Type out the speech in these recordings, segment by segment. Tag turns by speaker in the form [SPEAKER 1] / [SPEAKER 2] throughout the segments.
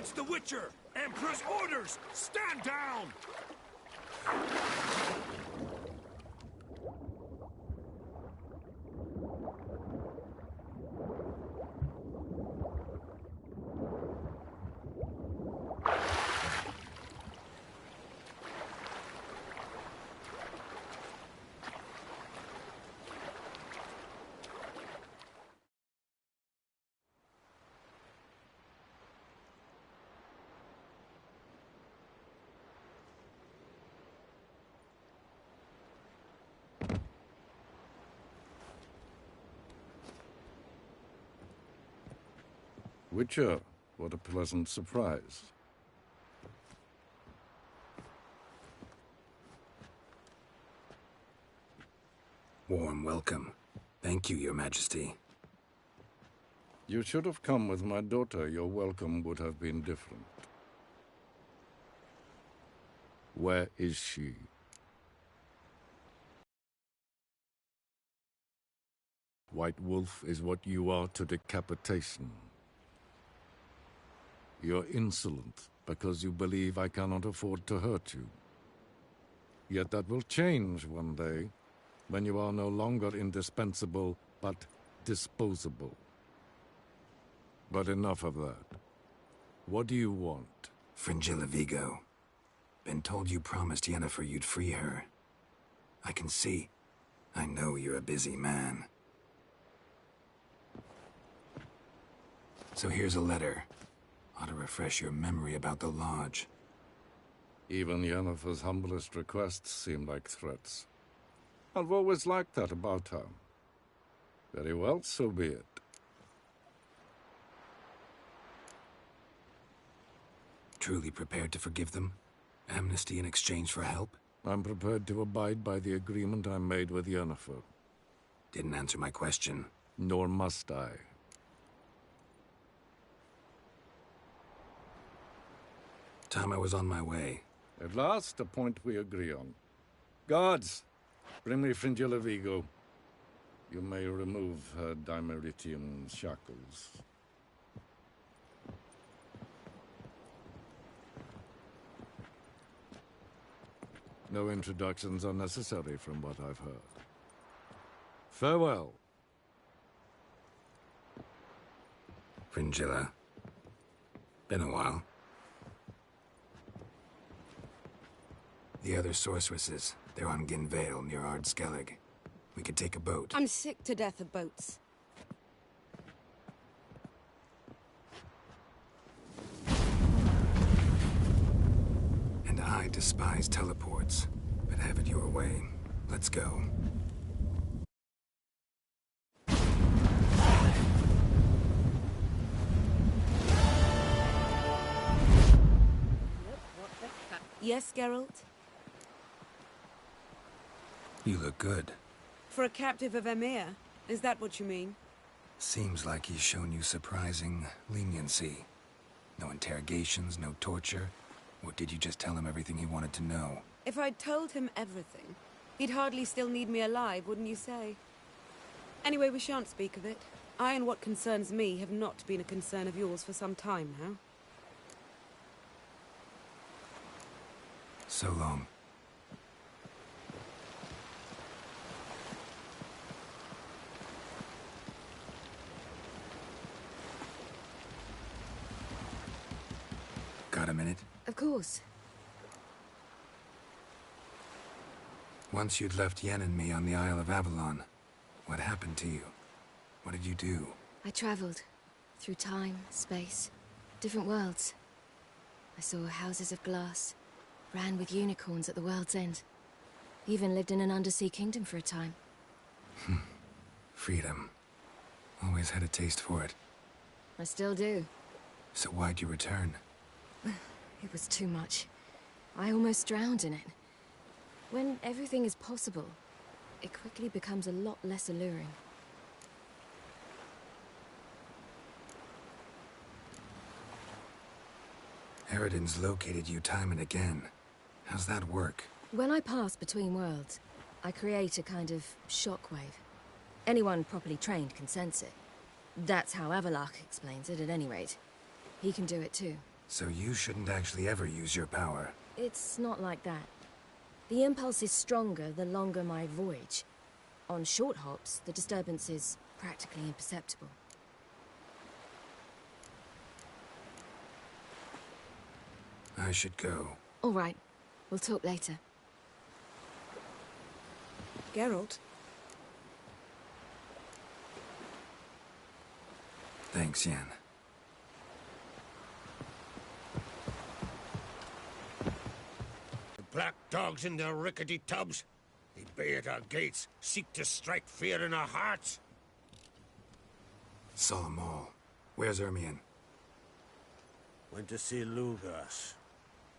[SPEAKER 1] It's the Witcher! Emperor's orders! Stand down!
[SPEAKER 2] Witcher, what a pleasant surprise.
[SPEAKER 3] Warm welcome. Thank you, Your Majesty.
[SPEAKER 2] You should have come with my daughter. Your welcome would have been different. Where is she? White Wolf is what you are to decapitation. You're insolent because you believe I cannot afford to hurt you. Yet that will change one day, when you are no longer indispensable, but disposable. But enough of that. What do you want?
[SPEAKER 3] Fringilla Vigo. Been told you promised Yennefer you'd free her. I can see. I know you're a busy man. So here's a letter. Ought to refresh your memory about the Lodge.
[SPEAKER 2] Even Yennefer's humblest requests seem like threats. I've always liked that about her. Very well, so be it.
[SPEAKER 3] Truly prepared to forgive them? Amnesty in exchange for help?
[SPEAKER 2] I'm prepared to abide by the agreement I made with Yennefer.
[SPEAKER 3] Didn't answer my question.
[SPEAKER 2] Nor must I.
[SPEAKER 3] Time I was on my way.
[SPEAKER 2] At last, a point we agree on. Guards, bring me Fringilla Vigo. You may remove her Dimeritium shackles. No introductions are necessary from what I've heard. Farewell.
[SPEAKER 3] Fringilla. Been a while. The other sorceresses, they're on Ginvale near Ardskellig. We could take a boat.
[SPEAKER 4] I'm sick to death of boats.
[SPEAKER 3] And I despise teleports, but have it your way. Let's go.
[SPEAKER 4] Yes, Geralt?
[SPEAKER 3] You look good.
[SPEAKER 4] For a captive of Emir? Is that what you mean?
[SPEAKER 3] Seems like he's shown you surprising leniency. No interrogations, no torture. Or did you just tell him everything he wanted to know?
[SPEAKER 4] If I'd told him everything, he'd hardly still need me alive, wouldn't you say? Anyway, we shan't speak of it. I and what concerns me have not been a concern of yours for some time now.
[SPEAKER 3] So long. Got a minute?
[SPEAKER 4] Of course.
[SPEAKER 3] Once you'd left Yen and me on the Isle of Avalon, what happened to you? What did you do?
[SPEAKER 5] I traveled. Through time, space, different worlds. I saw houses of glass, ran with unicorns at the world's end. Even lived in an undersea kingdom for a time.
[SPEAKER 3] Freedom. Always had a taste for it.
[SPEAKER 5] I still do.
[SPEAKER 3] So why'd you return?
[SPEAKER 5] It was too much. I almost drowned in it. When everything is possible, it quickly becomes a lot less alluring.
[SPEAKER 3] Eridan's located you time and again. How's that work?
[SPEAKER 5] When I pass between worlds, I create a kind of shockwave. Anyone properly trained can sense it. That's how Avalok explains it, at any rate. He can do it too.
[SPEAKER 3] So you shouldn't actually ever use your power.
[SPEAKER 5] It's not like that. The impulse is stronger the longer my voyage. On short hops, the disturbance is practically imperceptible.
[SPEAKER 3] I should go.
[SPEAKER 5] All right. We'll talk later.
[SPEAKER 4] Geralt?
[SPEAKER 3] Thanks, Yen.
[SPEAKER 1] The black dogs in their rickety tubs. They bay at our gates, seek to strike fear in our hearts.
[SPEAKER 3] Saw 'em all. Where's Ermion?
[SPEAKER 1] Went to see Lugas.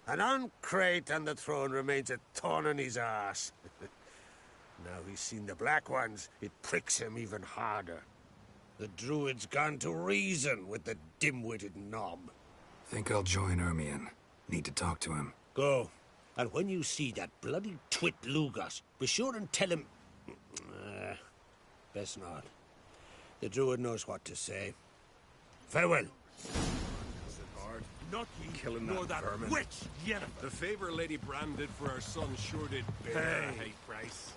[SPEAKER 1] An uncrate on the throne remains a thorn in his arse. Now he's seen the Black Ones, it pricks him even harder. The Druid's gone to reason with the dim-witted knob.
[SPEAKER 3] Think I'll join Ermion. Need to talk to him.
[SPEAKER 1] Go. And when you see that bloody twit Lugas, be sure and tell him... best not. The Druid knows what to say. Farewell.
[SPEAKER 6] Not ye,
[SPEAKER 7] Killing
[SPEAKER 6] nor
[SPEAKER 7] that
[SPEAKER 6] that
[SPEAKER 7] vermin.
[SPEAKER 6] witch, Yennefer.
[SPEAKER 7] The favor Lady Bran did for our son sure did bear a high price.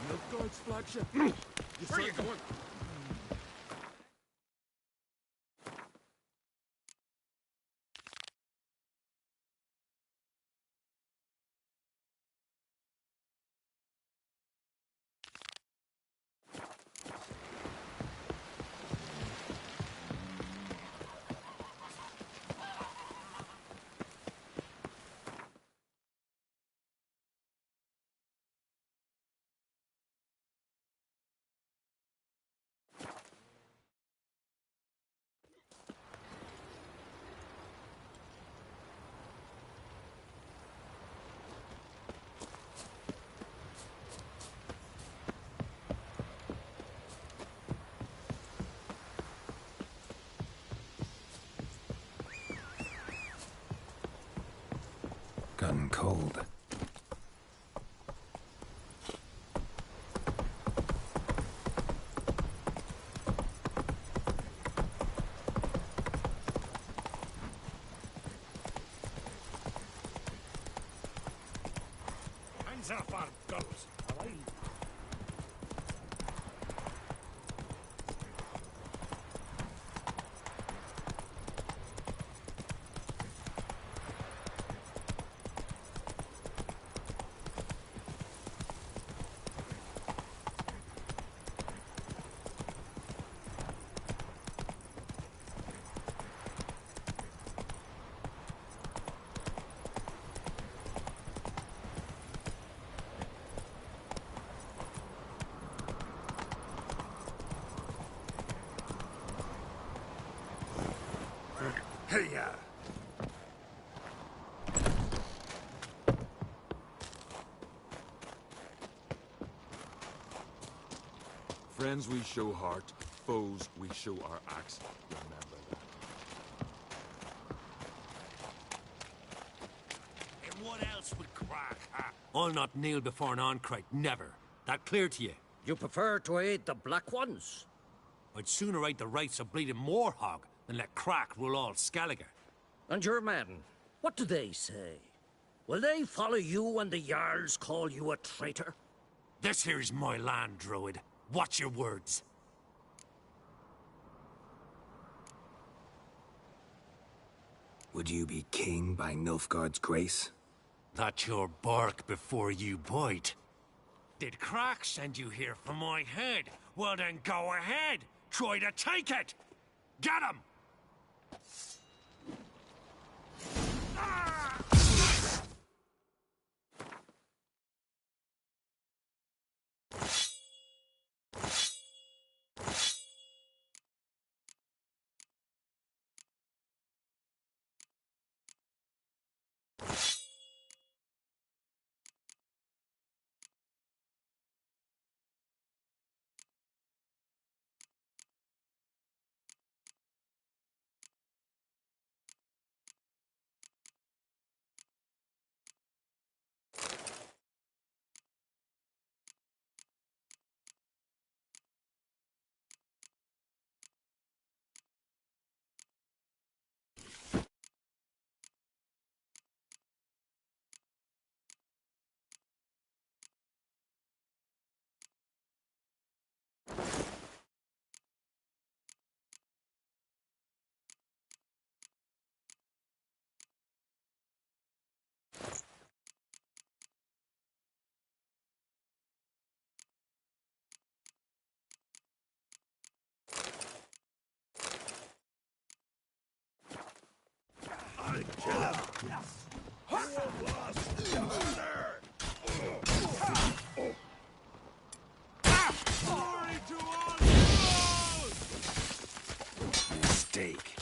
[SPEAKER 6] Nilfgaard's flagship.
[SPEAKER 7] Where are you going?
[SPEAKER 3] Gotten cold.
[SPEAKER 1] Hands off our guns.
[SPEAKER 3] Hey-ya!
[SPEAKER 6] Friends we show heart, foes we show our axe. Remember that.
[SPEAKER 1] And what else would crack, huh? I'll not kneel before an Oncrite, never. That clear to you?
[SPEAKER 8] You prefer to aid the Black Ones?
[SPEAKER 1] I'd sooner aid the rights of bleeding Moorhog than let Crack rule all Skellige.
[SPEAKER 8] And your men, what do they say? Will they follow you when the Jarls call you a traitor?
[SPEAKER 1] This here's my land, Druid. Watch your words.
[SPEAKER 3] Would you be king by Nilfgaard's grace?
[SPEAKER 1] That's your bark before you bite. Did Crack send you here for my head? Well then go ahead. Try to take it. Get him!
[SPEAKER 3] mistake.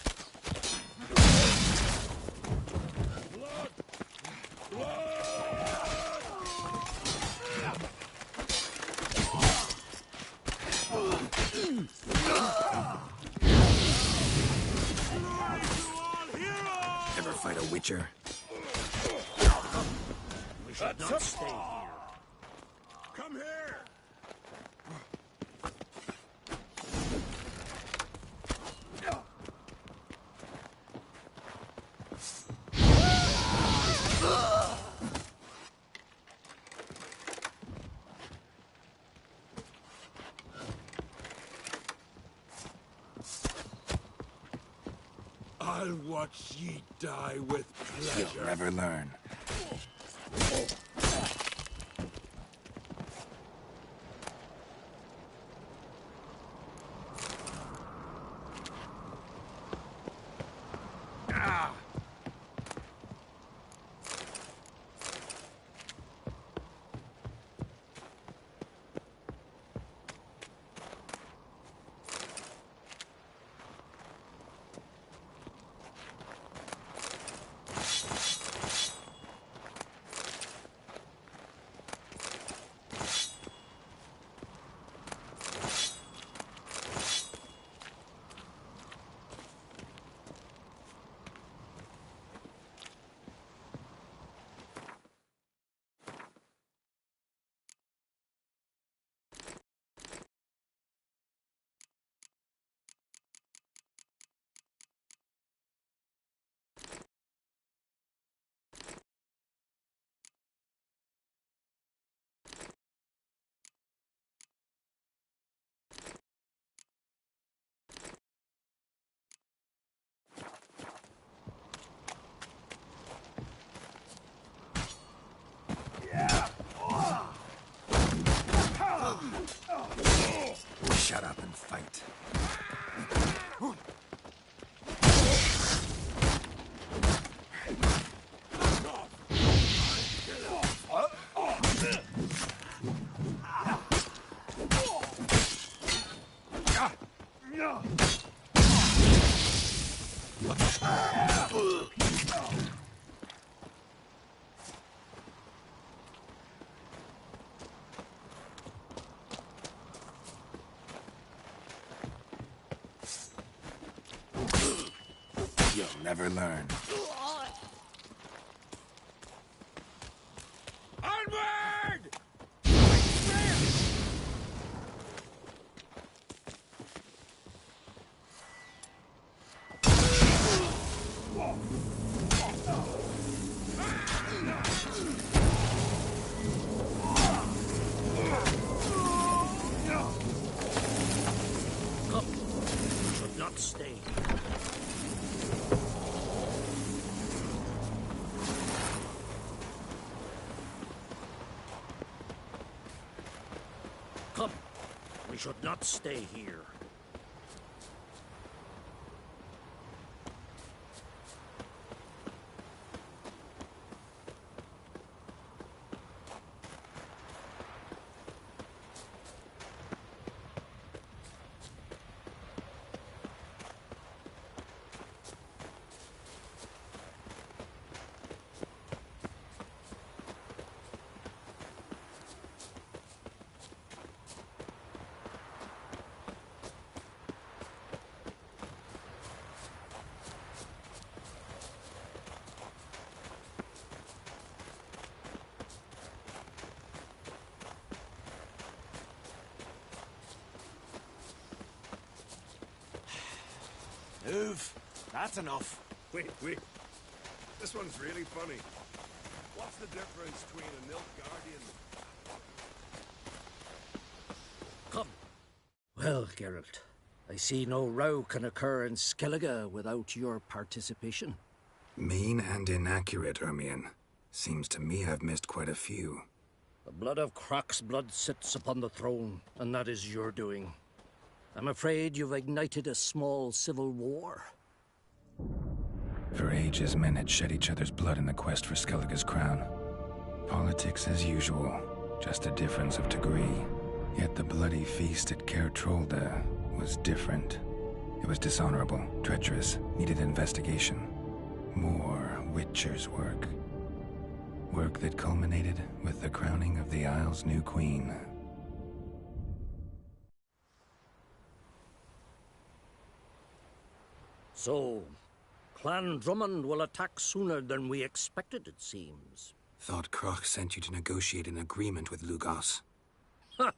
[SPEAKER 3] Ever fight a witcher?
[SPEAKER 8] We should not stay here.
[SPEAKER 7] Come here!
[SPEAKER 6] I'll watch ye die with pleasure.
[SPEAKER 3] You'll never learn. Shut up and fight. You'll never learn.
[SPEAKER 7] Onward!
[SPEAKER 8] Come. We should not stay. Come. We should not stay here.
[SPEAKER 9] Move. That's enough.
[SPEAKER 7] Wait. This one's really funny. What's the difference between a Nilfgaardian...
[SPEAKER 8] Come. Well, Geralt, I see no row can occur in Skellige without your participation.
[SPEAKER 3] Mean and inaccurate, Ermion. Seems to me I've missed quite a few.
[SPEAKER 8] The blood of Croc's blood sits upon the throne, and that is your doing. I'm afraid you've ignited a small civil war.
[SPEAKER 3] For ages, men had shed each other's blood in the quest for Skellige's crown. Politics as usual, just a difference of degree. Yet the bloody feast at Caer Trolda was different. It was dishonorable, treacherous, needed investigation. More Witcher's work. Work that culminated with the crowning of the Isle's new queen.
[SPEAKER 8] So, Clan Drummond will attack sooner than we expected, it seems.
[SPEAKER 3] Thought Kroch sent you to negotiate an agreement with Lugos.
[SPEAKER 8] Ha!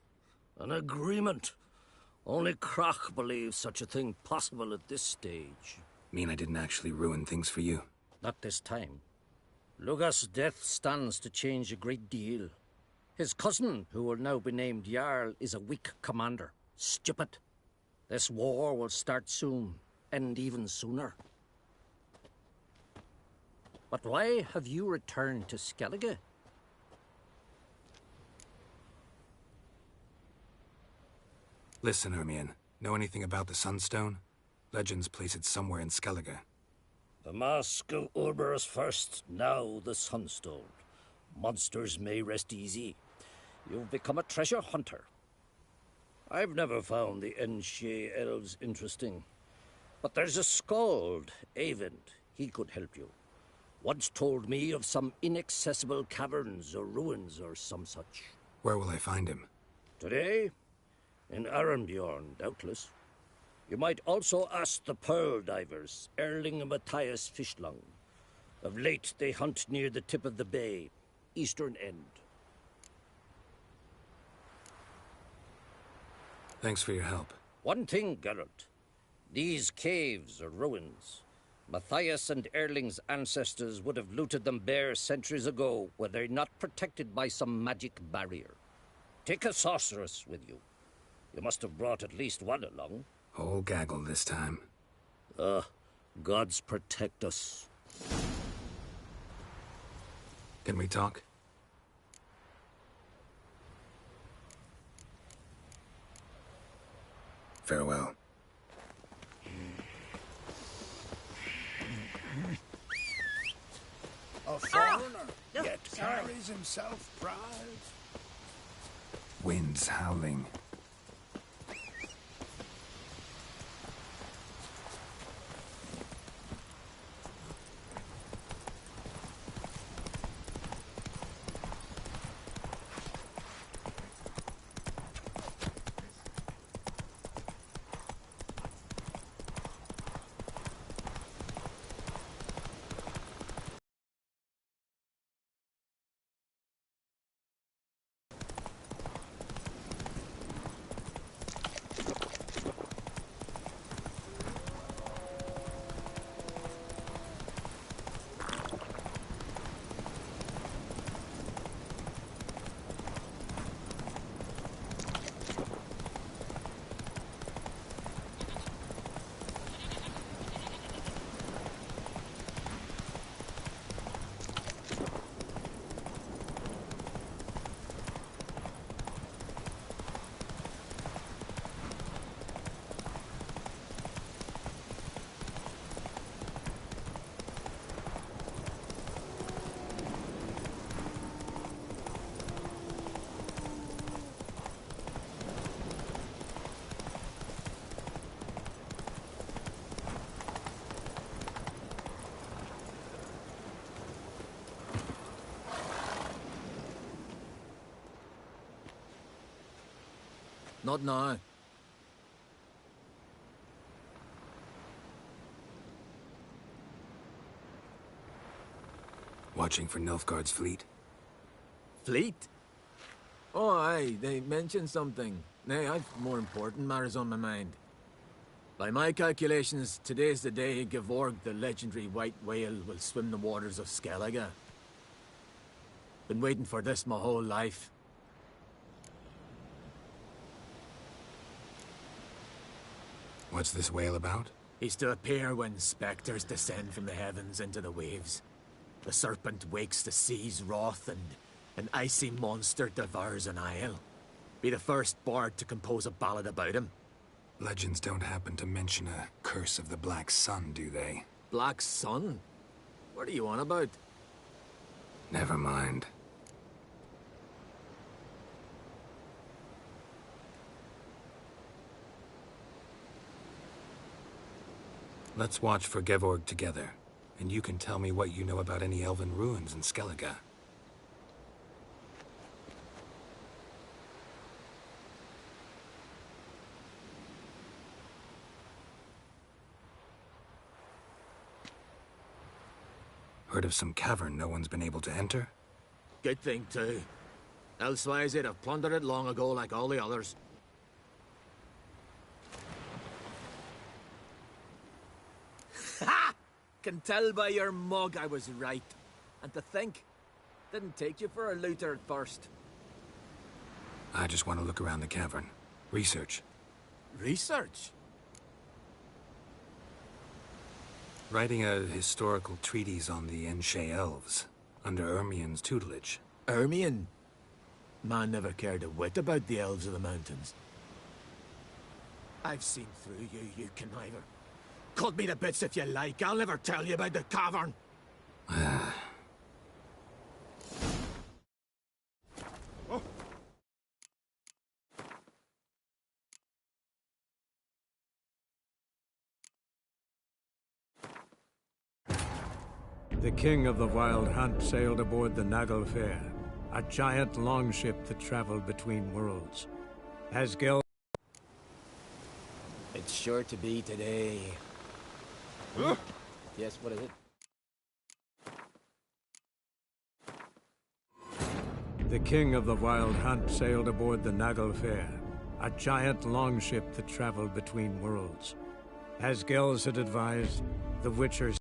[SPEAKER 8] An agreement. Only Kroch believes such a thing possible at this stage.
[SPEAKER 3] Mean I didn't actually ruin things for you?
[SPEAKER 8] Not this time. Lugos' death stands to change a great deal. His cousin, who will now be named Jarl, is a weak commander. Stupid. This war will start soon, end even sooner. But why have you returned to Skellige?
[SPEAKER 3] Listen, Ermion. Know anything about the Sunstone? Legends place it somewhere in Skellige.
[SPEAKER 8] The Mask of Urberus first, now the Sunstone. Monsters may rest easy. You've become a treasure hunter. I've never found the Enshe elves interesting. But there's a skald, Eyvind. He could help you. Once told me of some inaccessible caverns or ruins or some such.
[SPEAKER 3] Where will I find him?
[SPEAKER 8] Today? In Arenbjorn, doubtless. You might also ask the pearl divers, Erling and Matthias Fishlung. Of late, they hunt near the tip of the bay, eastern end.
[SPEAKER 3] Thanks for your help.
[SPEAKER 8] One thing, Geralt. These caves are ruins. Matthias and Erling's ancestors would have looted them bare centuries ago were they not protected by some magic barrier. Take a sorceress with you. You must have brought at least one along.
[SPEAKER 3] Whole gaggle this time.
[SPEAKER 8] Gods protect us.
[SPEAKER 3] Can we talk? Farewell.
[SPEAKER 7] A foreigner, yet carries himself proud.
[SPEAKER 3] Winds howling.
[SPEAKER 9] Not now.
[SPEAKER 3] Watching for Nilfgaard's fleet?
[SPEAKER 9] Fleet? Oh, aye, they mentioned something. Nay, I've more important matters on my mind. By my calculations, today's the day Gevorg, the legendary white whale, will swim the waters of Skellige. Been waiting for this my whole life.
[SPEAKER 3] What's this whale about?
[SPEAKER 9] He's to appear when spectres descend from the heavens into the waves. The serpent wakes the sea's wrath, and an icy monster devours an isle. Be the first bard to compose a ballad about him.
[SPEAKER 3] Legends don't happen to mention a curse of the Black Sun, do they?
[SPEAKER 9] Black Sun? What are you on about?
[SPEAKER 3] Never mind. Let's watch for Gevorg together, and you can tell me what you know about any elven ruins in Skellige. Heard of some cavern no one's been able to enter?
[SPEAKER 9] Good thing, too. Elsewise, they'd have plundered it long ago like all the others. Ha! Can tell by your mug I was right. And to think, didn't take you for a looter at first.
[SPEAKER 3] I just want to look around the cavern. Research.
[SPEAKER 9] Research?
[SPEAKER 3] Writing a historical treatise on the Enshe elves, under Ermien's tutelage.
[SPEAKER 9] Ermien? Man never cared a whit about the elves of the mountains. I've seen through you, you conniver. Cut me to bits if you like, I'll never tell you about the cavern.
[SPEAKER 10] The king of the Wild Hunt sailed aboard the Naglfare, a giant longship that traveled between worlds. Asgel...
[SPEAKER 9] It's sure to be today. Yes, what is it?
[SPEAKER 10] The king of the Wild Hunt sailed aboard the Naglfare, a giant longship that traveled between worlds. As Gels had advised, the Witchers...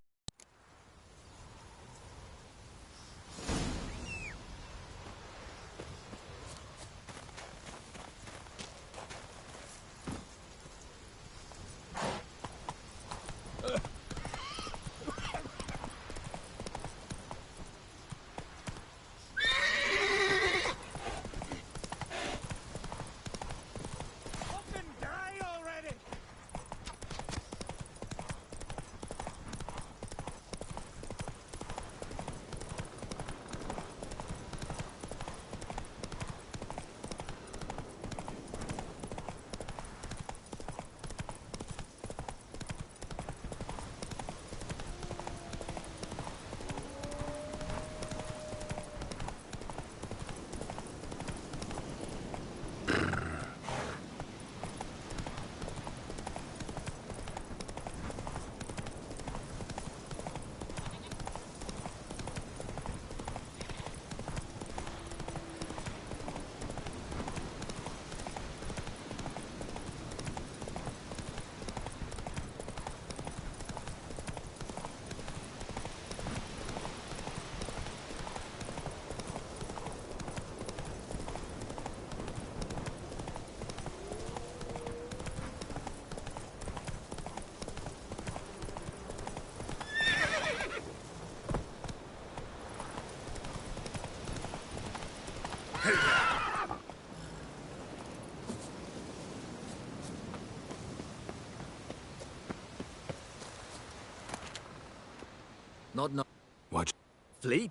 [SPEAKER 9] Not
[SPEAKER 3] Watch.
[SPEAKER 9] Fleet?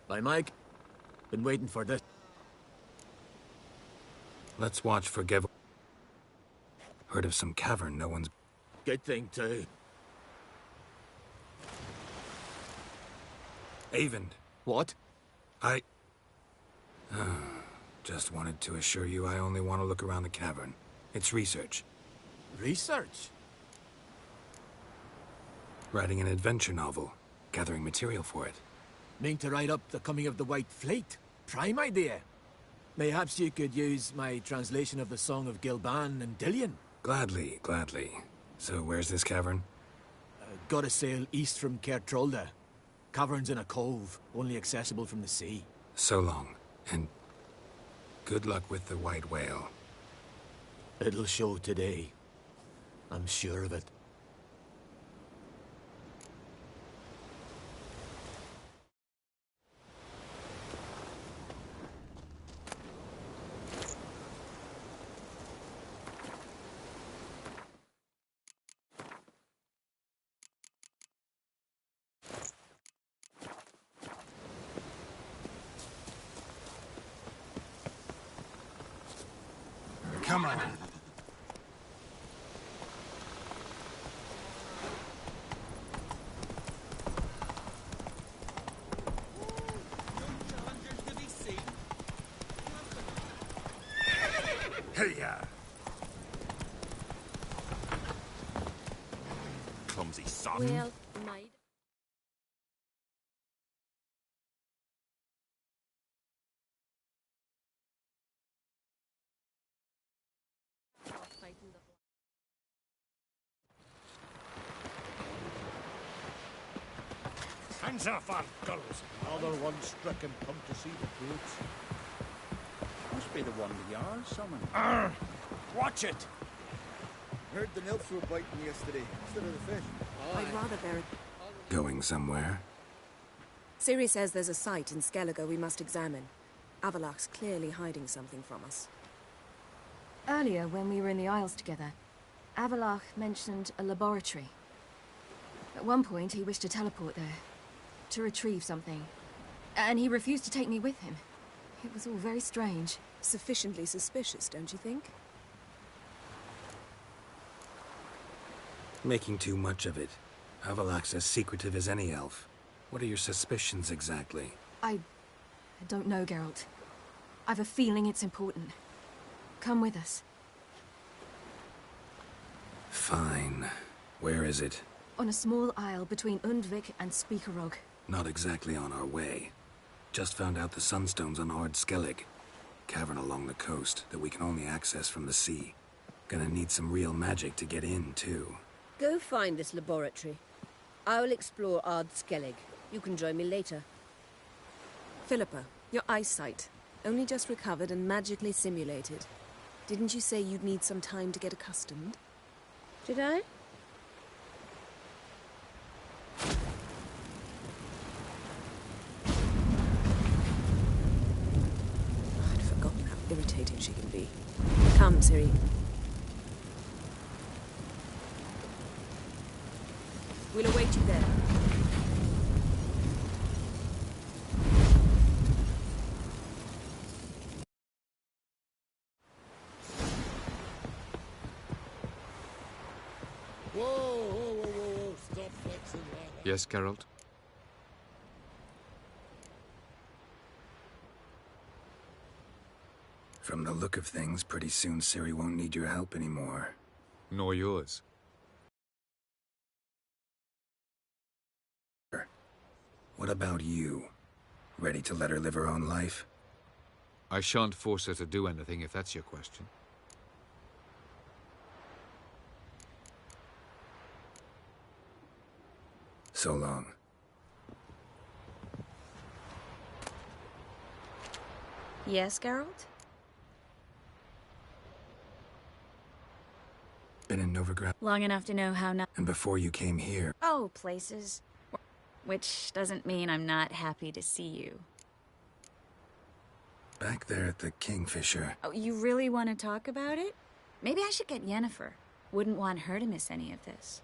[SPEAKER 9] By Mike. Been waiting for this.
[SPEAKER 3] Let's watch for Gevorg. Heard of some cavern no one's...
[SPEAKER 9] Good thing, too.
[SPEAKER 3] Avend.
[SPEAKER 9] What?
[SPEAKER 3] I... just wanted to assure you I only want to look around the cavern. It's research.
[SPEAKER 9] Research?
[SPEAKER 3] Writing an adventure novel. Gathering material for it.
[SPEAKER 9] Mean to write up the coming of the White Fleet? Prime idea. Mayhaps you could use my translation of the Song of Gilban and Dillion.
[SPEAKER 3] Gladly, gladly. So where's this cavern?
[SPEAKER 9] Gotta sail east from Kertrolda. Cavern's in a cove, only accessible from the sea.
[SPEAKER 3] So long, and good luck with the white whale.
[SPEAKER 9] It'll show today. I'm sure of it.
[SPEAKER 1] Come on.
[SPEAKER 7] Hey-ya!
[SPEAKER 6] Clumsy sot.
[SPEAKER 5] Well, might.
[SPEAKER 1] Hands off our gulls. Another one stricken come to see the fruits.
[SPEAKER 11] Must be the one the Jarl summoned.
[SPEAKER 1] Arr! Watch it!
[SPEAKER 11] Heard the nymphs were biting yesterday instead of the fish.
[SPEAKER 4] I'd rather bear it.
[SPEAKER 3] Going somewhere?
[SPEAKER 4] Ciri says there's a site in Skellige we must examine. Avalach's clearly hiding something from us.
[SPEAKER 5] Earlier, when we were in the Isles together, Avalach mentioned a laboratory. At one point, he wished to teleport there, to retrieve something. And he refused to take me with him. It was all very strange.
[SPEAKER 4] Sufficiently suspicious, don't you think?
[SPEAKER 3] Making too much of it. Avalach's as secretive as any elf. What are your suspicions exactly?
[SPEAKER 5] I don't know, Geralt. I've a feeling it's important. Come with us.
[SPEAKER 3] Fine. Where is it?
[SPEAKER 5] On a small isle between Undvik and Speakerog.
[SPEAKER 3] Not exactly on our way. Just found out the sunstone's on Ard Skellig. Cavern along the coast that we can only access from the sea. Gonna need some real magic to get in, too.
[SPEAKER 12] Go find this laboratory. I'll explore Ard Skellig. You can join me later.
[SPEAKER 4] Philippa, your eyesight. Only just recovered and magically simulated. Didn't you say you'd need some time to get accustomed?
[SPEAKER 12] Did I?
[SPEAKER 4] I'd forgotten how irritating she can be. Come, Ciri. We'll await you there.
[SPEAKER 1] Whoa, stop flexing like that.
[SPEAKER 6] Yes, Geralt?
[SPEAKER 3] From the look of things, pretty soon Ciri won't need your help anymore.
[SPEAKER 6] Nor yours.
[SPEAKER 3] What about you? Ready to let her live her own life?
[SPEAKER 6] I shan't force her to do anything if that's your question.
[SPEAKER 3] So long.
[SPEAKER 5] Yes, Geralt?
[SPEAKER 3] Been in Novigrad?
[SPEAKER 13] Long enough to know how not.
[SPEAKER 3] And before you came here?
[SPEAKER 13] Oh, places. Which doesn't mean I'm not happy to see you.
[SPEAKER 3] Back there at the Kingfisher.
[SPEAKER 13] Oh, you really want to talk about it? Maybe I should get Yennefer. Wouldn't want her to miss any of this.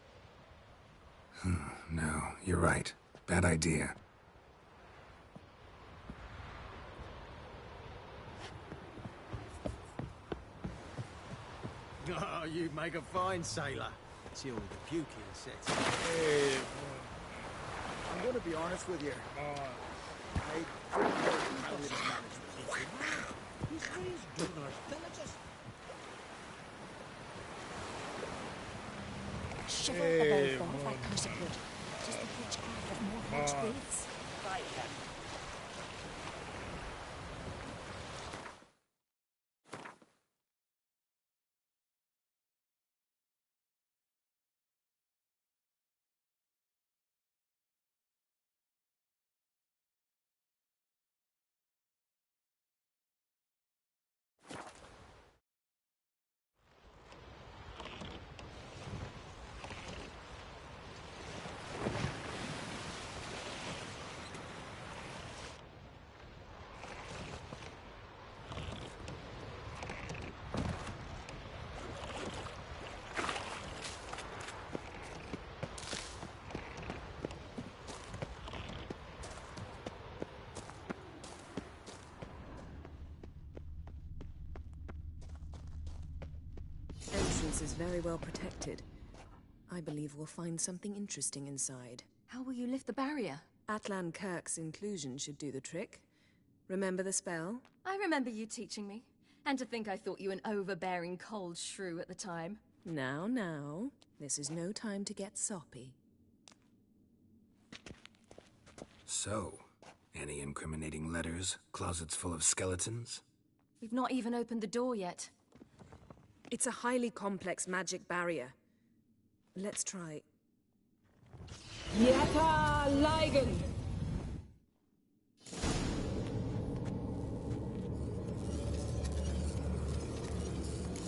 [SPEAKER 3] No, you're right. Bad idea.
[SPEAKER 9] Oh, you make a fine sailor. Till the puking sets.
[SPEAKER 11] Hey, I'm gonna be honest with you. I don't know how to manage this.
[SPEAKER 1] These donors, villagers.
[SPEAKER 13] Shiver the very thought if I cursed it would. Just the witchcraft of more rich breeds.
[SPEAKER 4] Entrance is very well protected. I believe we'll find something interesting inside.
[SPEAKER 5] How will you lift the barrier?
[SPEAKER 4] Atlan Kirk's inclusion should do the trick. Remember the spell?
[SPEAKER 5] I remember you teaching me. And to think I thought you an overbearing cold shrew at the time.
[SPEAKER 14] Now, now. This is no time to get soppy.
[SPEAKER 3] So, any incriminating letters? Closets full of skeletons?
[SPEAKER 5] We've not even opened the door yet.
[SPEAKER 14] It's a highly complex magic barrier. Let's try.
[SPEAKER 12] Yata Ligen!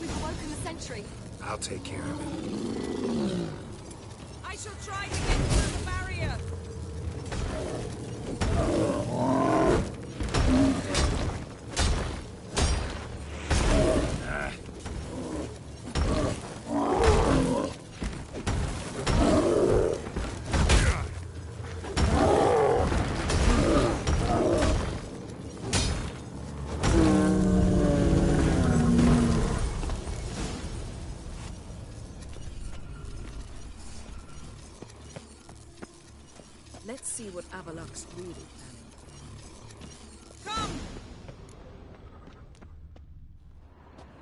[SPEAKER 5] We've awoken the sentry.
[SPEAKER 3] I'll take care of it.
[SPEAKER 14] I shall try to get through the barrier! Let's see what Avalok's really planning. Come!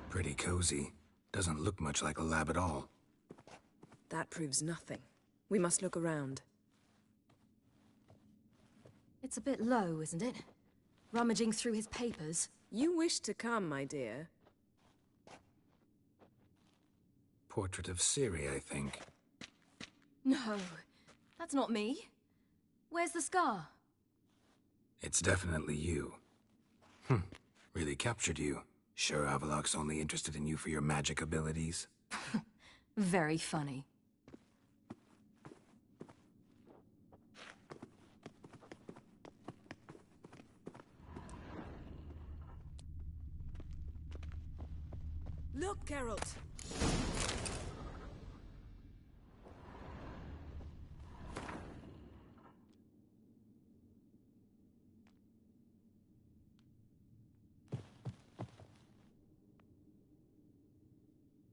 [SPEAKER 3] Pretty cozy. Doesn't look much like a lab at all.
[SPEAKER 14] That proves nothing. We must look around.
[SPEAKER 5] It's a bit low, isn't it? Rummaging through his papers.
[SPEAKER 14] You wish to come, my dear.
[SPEAKER 3] Portrait of Ciri, I think.
[SPEAKER 5] No, that's not me. Where's the scar?
[SPEAKER 3] It's definitely you. Really captured you. Sure Avalok's only interested in you for your magic abilities?
[SPEAKER 5] Very funny.
[SPEAKER 14] Look, Geralt!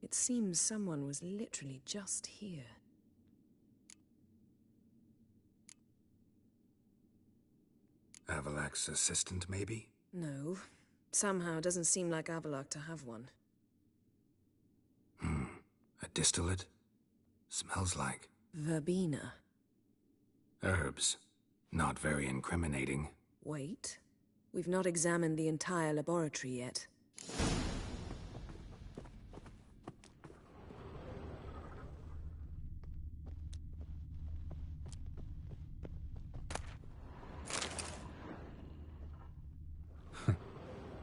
[SPEAKER 14] It seems someone was literally just here.
[SPEAKER 3] Avalok's assistant, maybe?
[SPEAKER 14] No. Somehow doesn't seem like Avalok to have one.
[SPEAKER 3] A distillate? Smells like...
[SPEAKER 14] Verbena.
[SPEAKER 3] herbs. Not very incriminating.
[SPEAKER 14] Wait. We've not examined the entire laboratory yet.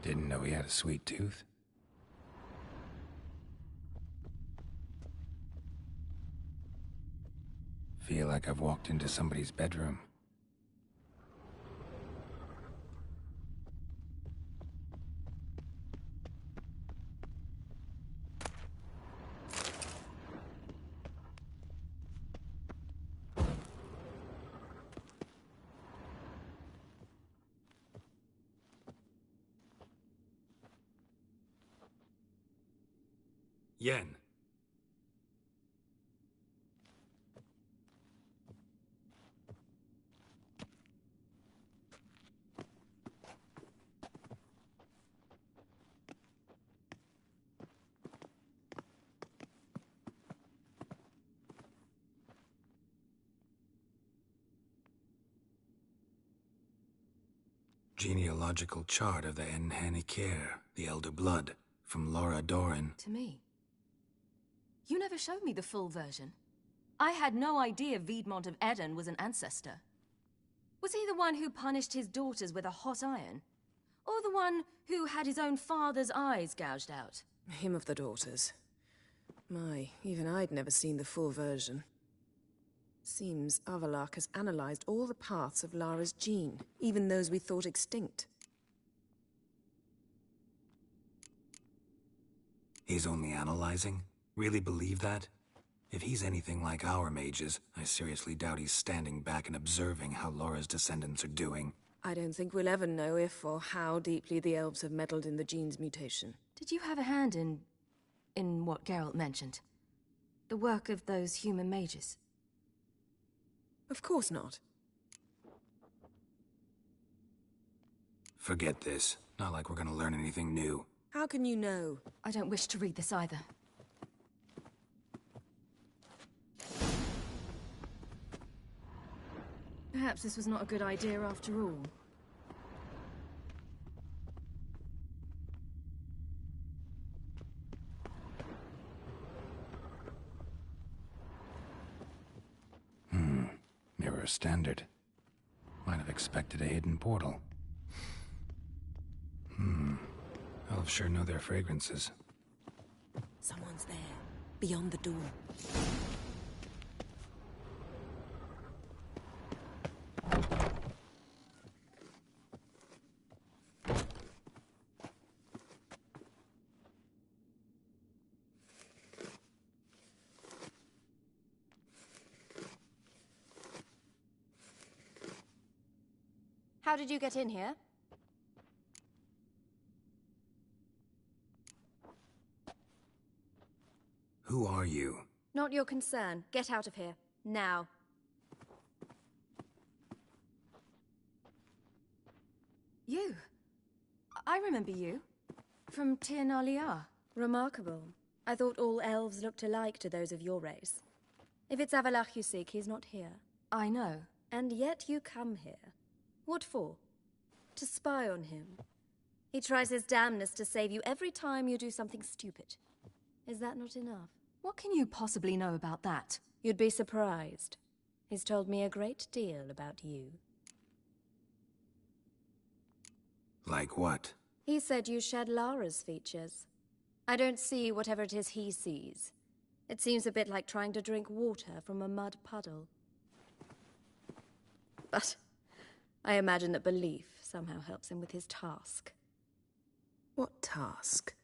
[SPEAKER 3] Didn't know he had a sweet tooth. Feel like I've walked into somebody's bedroom. Yen. Genealogical chart of the Enhanikir, the Elder Blood, from Laura Doran.
[SPEAKER 5] To me. You never showed me the full version. I had no idea Viedmont of Eden was an ancestor. Was he the one who punished his daughters with a hot iron? Or the one who had his own father's eyes gouged out?
[SPEAKER 14] Him of the daughters. My, even I'd never seen the full version. Seems Avalok has analyzed all the paths of Lara's gene, even those we thought extinct.
[SPEAKER 3] He's only analyzing? Really believe that? If he's anything like our mages, I seriously doubt he's standing back and observing how Laura's descendants are doing.
[SPEAKER 14] I don't think we'll ever know if or how deeply the elves have meddled in the gene's mutation.
[SPEAKER 5] Did you have a hand in what Geralt mentioned? The work of those human mages?
[SPEAKER 14] Of course not.
[SPEAKER 3] Forget this. Not like we're gonna learn anything new.
[SPEAKER 14] How can you know?
[SPEAKER 5] I don't wish to read this either. Perhaps this was not a good idea after all.
[SPEAKER 3] Mirror standard. Might have expected a hidden portal. Elves sure know their fragrances.
[SPEAKER 14] Someone's there, beyond the door.
[SPEAKER 5] How did you get in here?
[SPEAKER 3] Who are you?
[SPEAKER 5] Not your concern. Get out of here. Now. You. I remember you. From Tir Nalia.
[SPEAKER 12] Remarkable. I thought all elves looked alike to those of your race. If it's Avalach you seek, he's not here.
[SPEAKER 5] I know.
[SPEAKER 12] And yet you come here. What for? To spy on him. He tries his damnedest to save you every time you do something stupid. Is that not enough?
[SPEAKER 5] What can you possibly know about that?
[SPEAKER 12] You'd be surprised. He's told me a great deal about you.
[SPEAKER 3] Like what?
[SPEAKER 12] He said you shared Lara's features. I don't see whatever it is he sees. It seems a bit like trying to drink water from a mud puddle. But I imagine that belief somehow helps him with his task.
[SPEAKER 14] What task?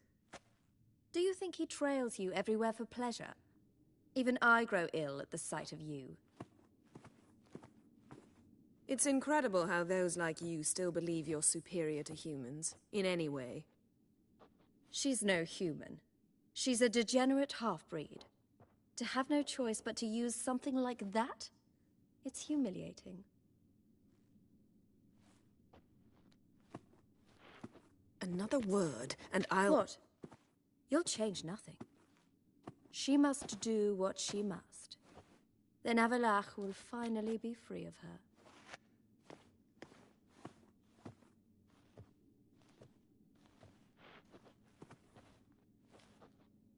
[SPEAKER 12] Do you think he trails you everywhere for pleasure? Even I grow ill at the sight of you.
[SPEAKER 14] It's incredible how those like you still believe you're superior to humans, in any way.
[SPEAKER 12] She's no human. She's a degenerate half-breed. To have no choice but to use something like that? It's humiliating.
[SPEAKER 14] Another word, and I'll...
[SPEAKER 12] What? You'll change nothing. She must do what she must. Then Avalach will finally be free of her.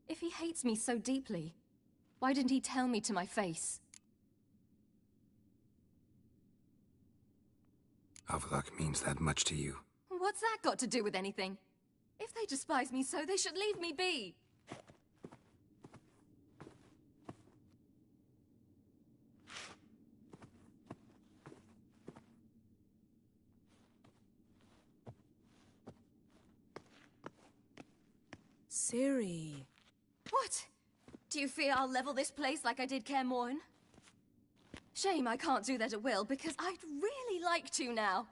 [SPEAKER 5] If he hates me so deeply, why didn't he tell me to my face?
[SPEAKER 3] Avalok means that much to you.
[SPEAKER 5] What's that got to do with anything? If they despise me so, they should leave me be.
[SPEAKER 14] Ciri.
[SPEAKER 5] What? Do you fear I'll level this place like I did Kaer Morhen? Shame I can't do that at will, because I'd really like to now.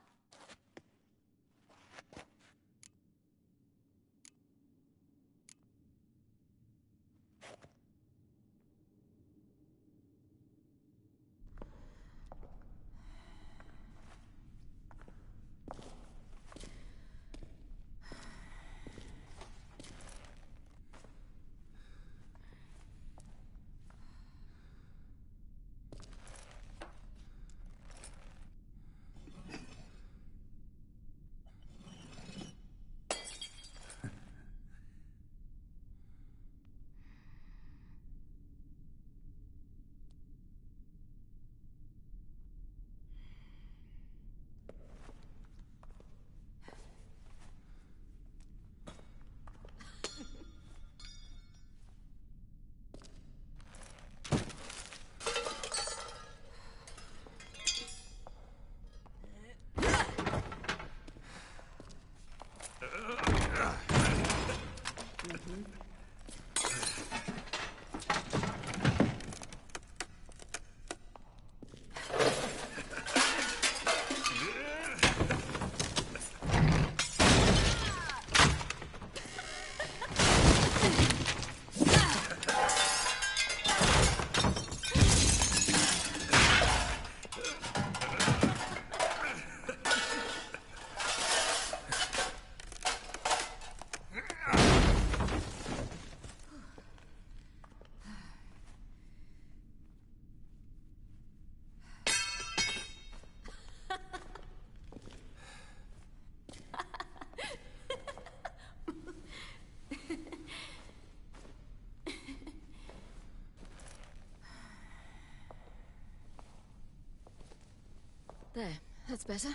[SPEAKER 5] That's better.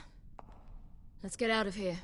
[SPEAKER 5] Let's get out of here.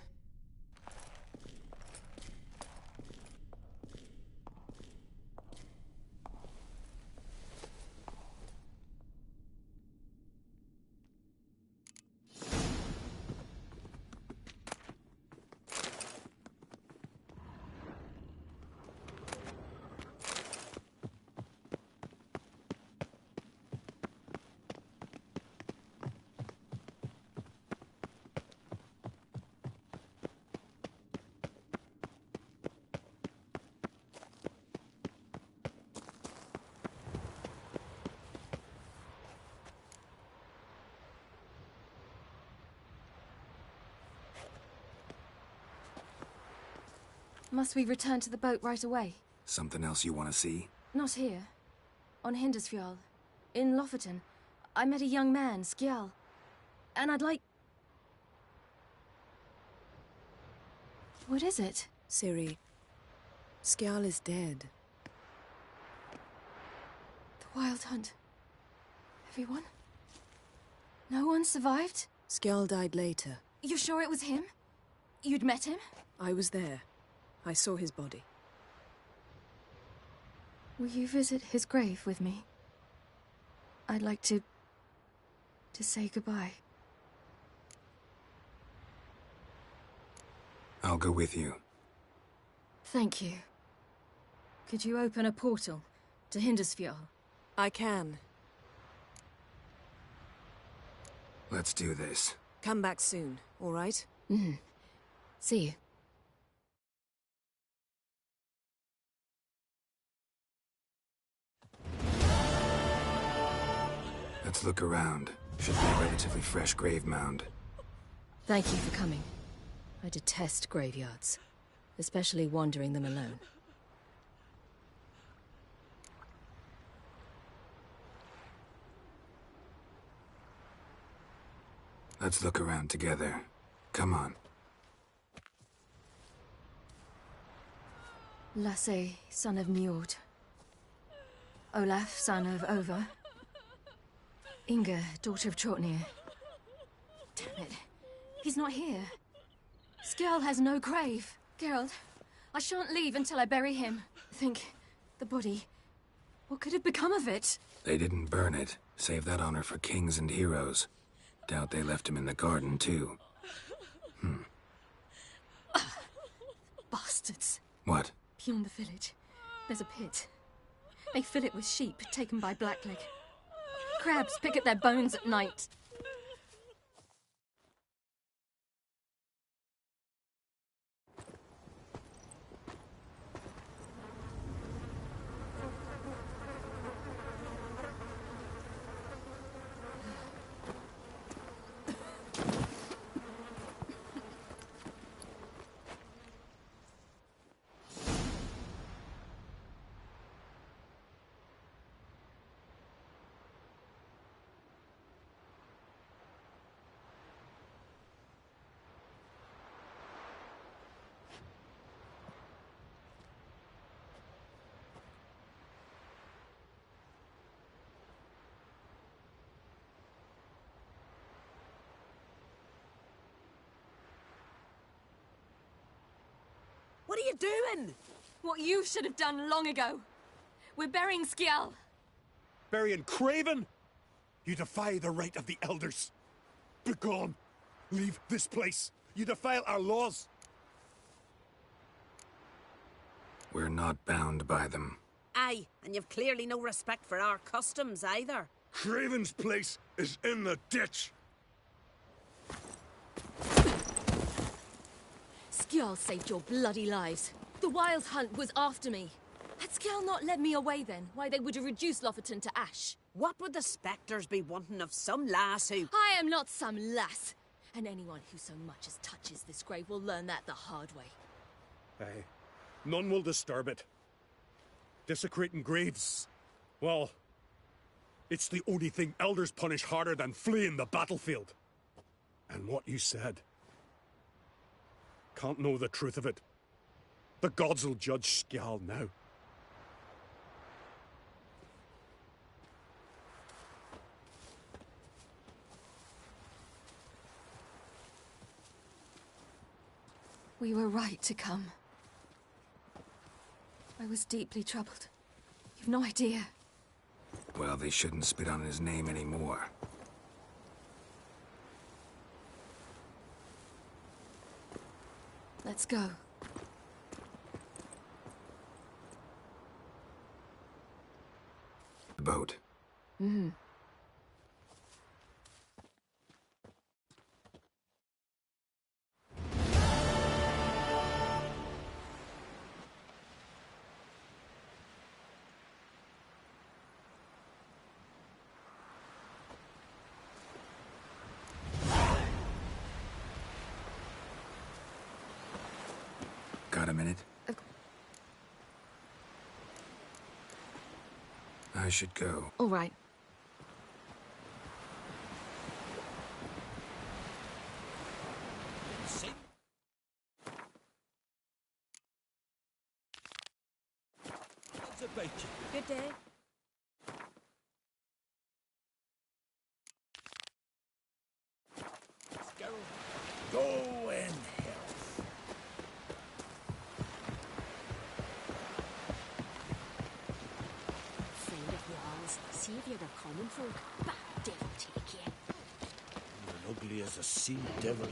[SPEAKER 5] Must we return to the boat right away?
[SPEAKER 3] Something else you want to see?
[SPEAKER 5] Not here. On Hindersfjall. In Lofoten. I met a young man, Skjal. And I'd like... What is it?
[SPEAKER 14] Ciri, Skjal is dead.
[SPEAKER 5] The Wild Hunt. Everyone? No one survived?
[SPEAKER 14] Skjal died later.
[SPEAKER 5] You sure it was him? You'd met him?
[SPEAKER 14] I was there. I saw his body.
[SPEAKER 5] Will you visit his grave with me? I'd like to say goodbye.
[SPEAKER 3] I'll go with you.
[SPEAKER 5] Thank you. Could you open a portal to Hindersfjall?
[SPEAKER 14] I can.
[SPEAKER 3] Let's do this.
[SPEAKER 14] Come back soon, all right?
[SPEAKER 5] See you.
[SPEAKER 3] Let's look around. Should be a relatively fresh grave mound.
[SPEAKER 5] Thank you for coming. I detest graveyards, especially wandering them alone.
[SPEAKER 3] Let's look around together. Come on.
[SPEAKER 5] Lasse, son of Njord. Olaf, son of Over. Inga, daughter of Trotnir. Damn it. He's not here. Skjal has no grave. Geralt, I shan't leave until I bury him. Think, the body. What could have become of it?
[SPEAKER 3] They didn't burn it. Save that honor for kings and heroes. Doubt they left him in the garden, too.
[SPEAKER 5] Bastards.
[SPEAKER 3] What?
[SPEAKER 5] Beyond the village, there's a pit. They fill it with sheep taken by Blackleg. Crabs pick at their bones at night.
[SPEAKER 4] What are you doing?
[SPEAKER 5] What you should have done long ago. We're burying Skjal.
[SPEAKER 7] Burying Craven? You defy the right of the elders. Begone. Leave this place. You defile our laws.
[SPEAKER 3] We're not bound by them.
[SPEAKER 4] Aye, and you've clearly no respect for our customs either.
[SPEAKER 7] Craven's place is in the ditch.
[SPEAKER 5] Skjal saved your bloody lives. The Wild Hunt was after me. Had Skjal not led me away then, why they would have reduced Lofoten to ash.
[SPEAKER 4] What would the spectres be wanting of some lass who...
[SPEAKER 5] I am not some lass. And anyone who so much as touches this grave will learn that the hard way.
[SPEAKER 7] Aye. None will disturb it. Desecrating graves, well, it's the only thing elders punish harder than fleeing the battlefield. And what you said. Can't know the truth of it. The gods will judge Skjal now.
[SPEAKER 5] We were right to come. I was deeply troubled. You've no idea.
[SPEAKER 3] Well, they shouldn't spit on his name anymore.
[SPEAKER 5] Let's go.
[SPEAKER 3] The boat.
[SPEAKER 5] Mm-hmm.
[SPEAKER 3] Got a minute? I should go.
[SPEAKER 5] All right.
[SPEAKER 12] Good day.
[SPEAKER 8] Go in health.
[SPEAKER 15] Friend of yours, saviour of common folk, but devil take you.
[SPEAKER 8] You're ugly as a sea devil.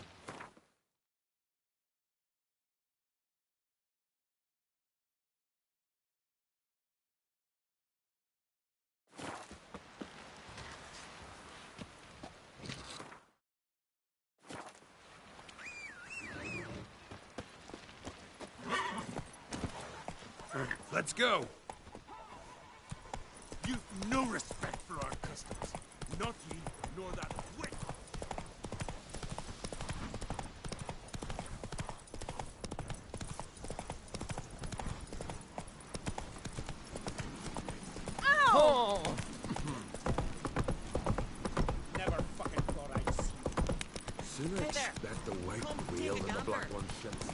[SPEAKER 6] Let's go! You've no respect for our customs. Not ye, nor that witch!
[SPEAKER 8] Oh!
[SPEAKER 11] Never fucking thought I'd see you.
[SPEAKER 6] Soon
[SPEAKER 11] Hey there.
[SPEAKER 6] expect the white
[SPEAKER 11] Come
[SPEAKER 6] whale
[SPEAKER 11] take
[SPEAKER 6] and
[SPEAKER 11] it
[SPEAKER 6] the black
[SPEAKER 11] under.
[SPEAKER 6] one ships.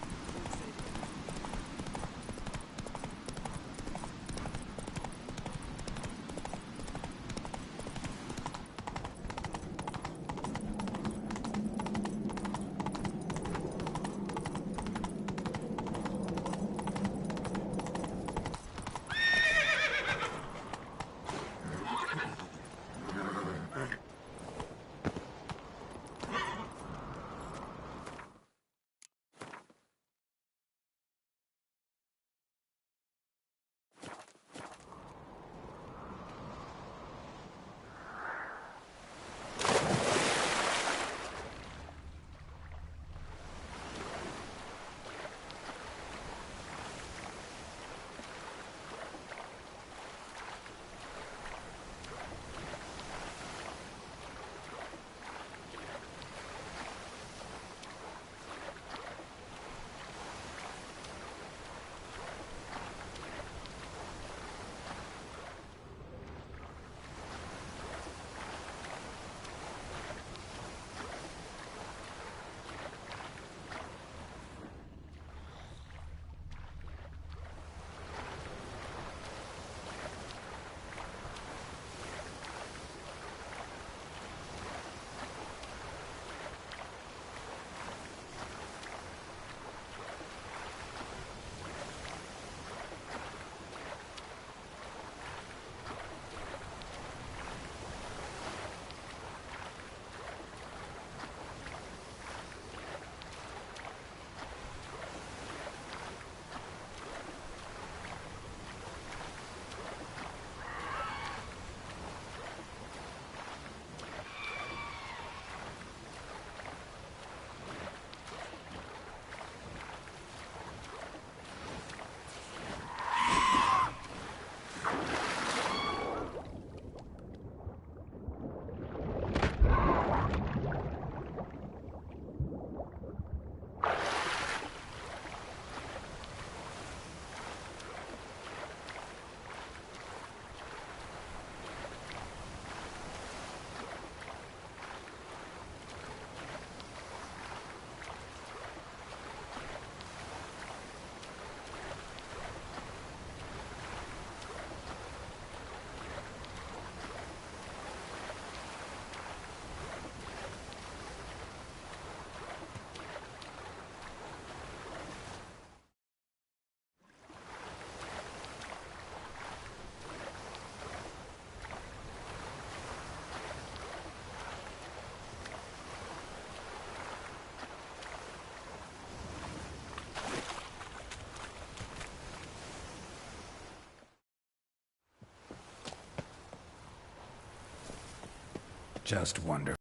[SPEAKER 3] Just wonderful.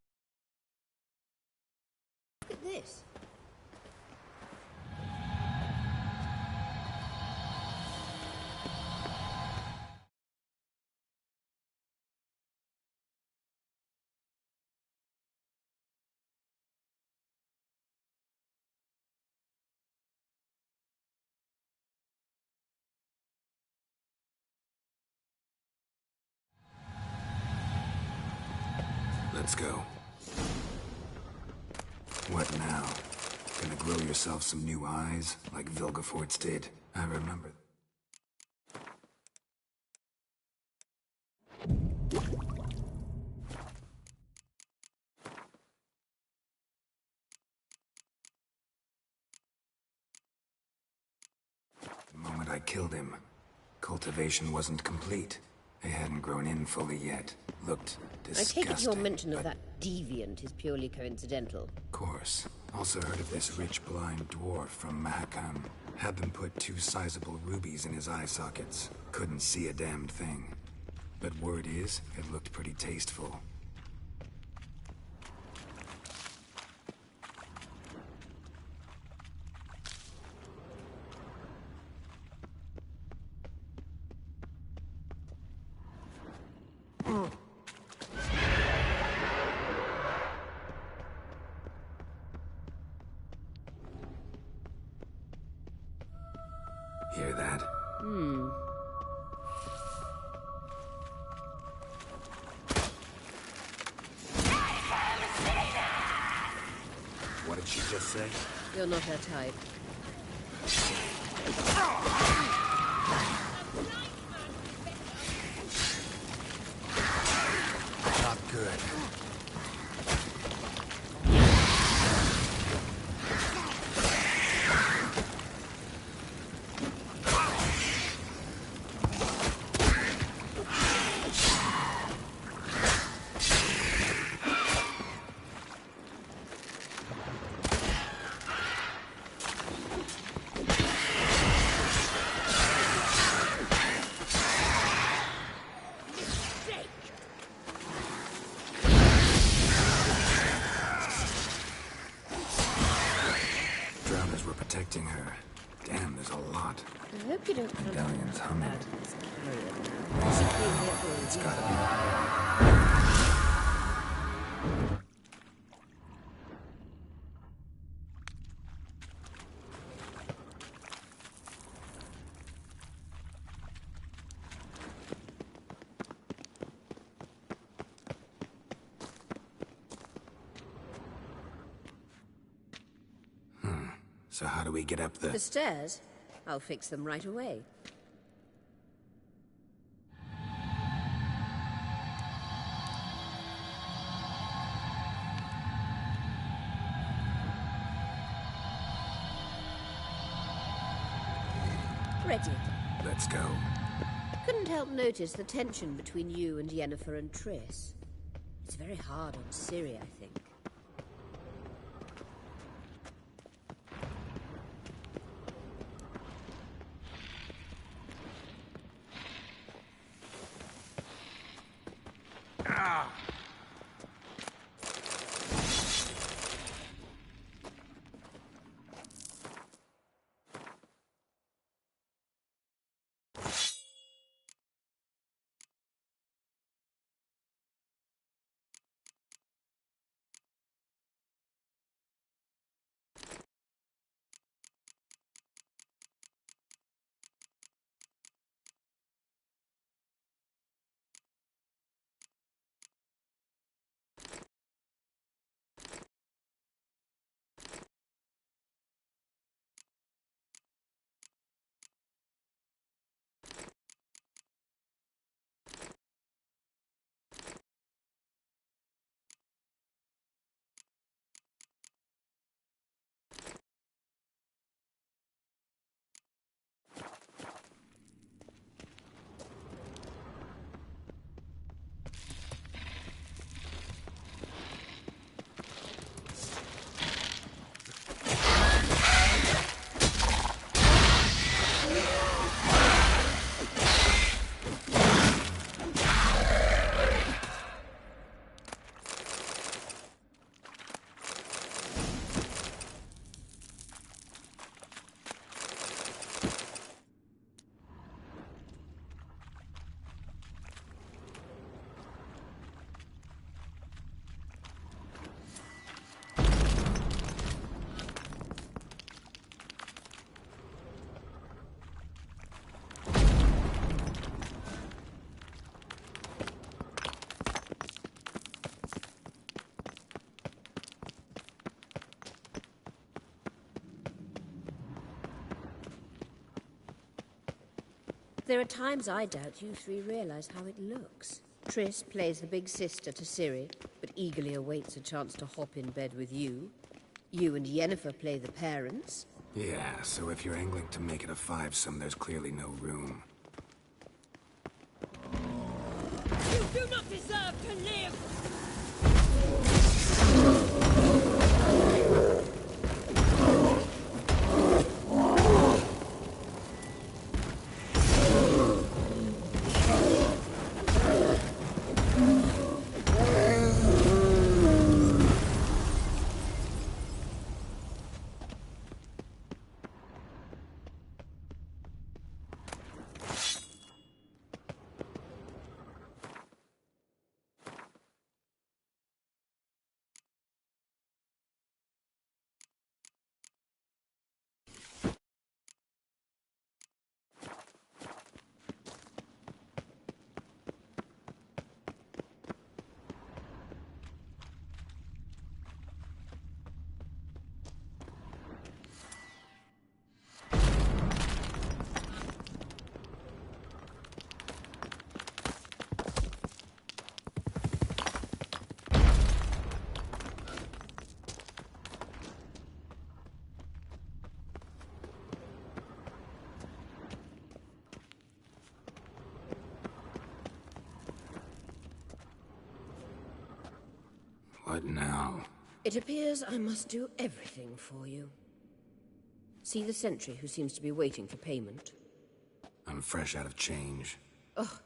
[SPEAKER 15] Look at this.
[SPEAKER 3] Let's go. What now? Gonna grow yourself some new eyes, like Vilgefortz did? I remember. The moment I killed him, cultivation wasn't complete. They hadn't grown in fully yet. Looked disgusting.
[SPEAKER 15] I take it your mention of that deviant is purely coincidental.
[SPEAKER 3] Of course. Also heard of this rich blind dwarf from Mahakam. Had them put 2 sizable rubies in his eye sockets. Couldn't see a damned thing. But word is, it looked pretty tasteful. Hear that?
[SPEAKER 8] What did she just say?
[SPEAKER 15] You're not her type.
[SPEAKER 8] Not good.
[SPEAKER 3] Drowners were protecting her. Damn, there's a lot.
[SPEAKER 15] I hope you don't come
[SPEAKER 3] Medallion's humming.
[SPEAKER 15] out of this carrier.
[SPEAKER 3] It's gotta be. So how do we get up
[SPEAKER 15] The stairs? I'll fix them right away. Ready.
[SPEAKER 3] Let's go.
[SPEAKER 15] Couldn't help notice the tension between you and Yennefer and Triss. It's very hard on Ciri, I think. There are times I doubt you three realize how it looks. Triss plays the big sister to Ciri, but eagerly awaits a chance to hop in bed with you. You and Yennefer play the parents.
[SPEAKER 3] Yeah, so if you're angling to make it a fivesome, there's clearly no room.
[SPEAKER 15] You do not deserve to live!
[SPEAKER 3] What now?
[SPEAKER 15] It appears I must do everything for you. See the sentry who seems to be waiting for payment?
[SPEAKER 3] I'm fresh out of change.
[SPEAKER 15] Ugh,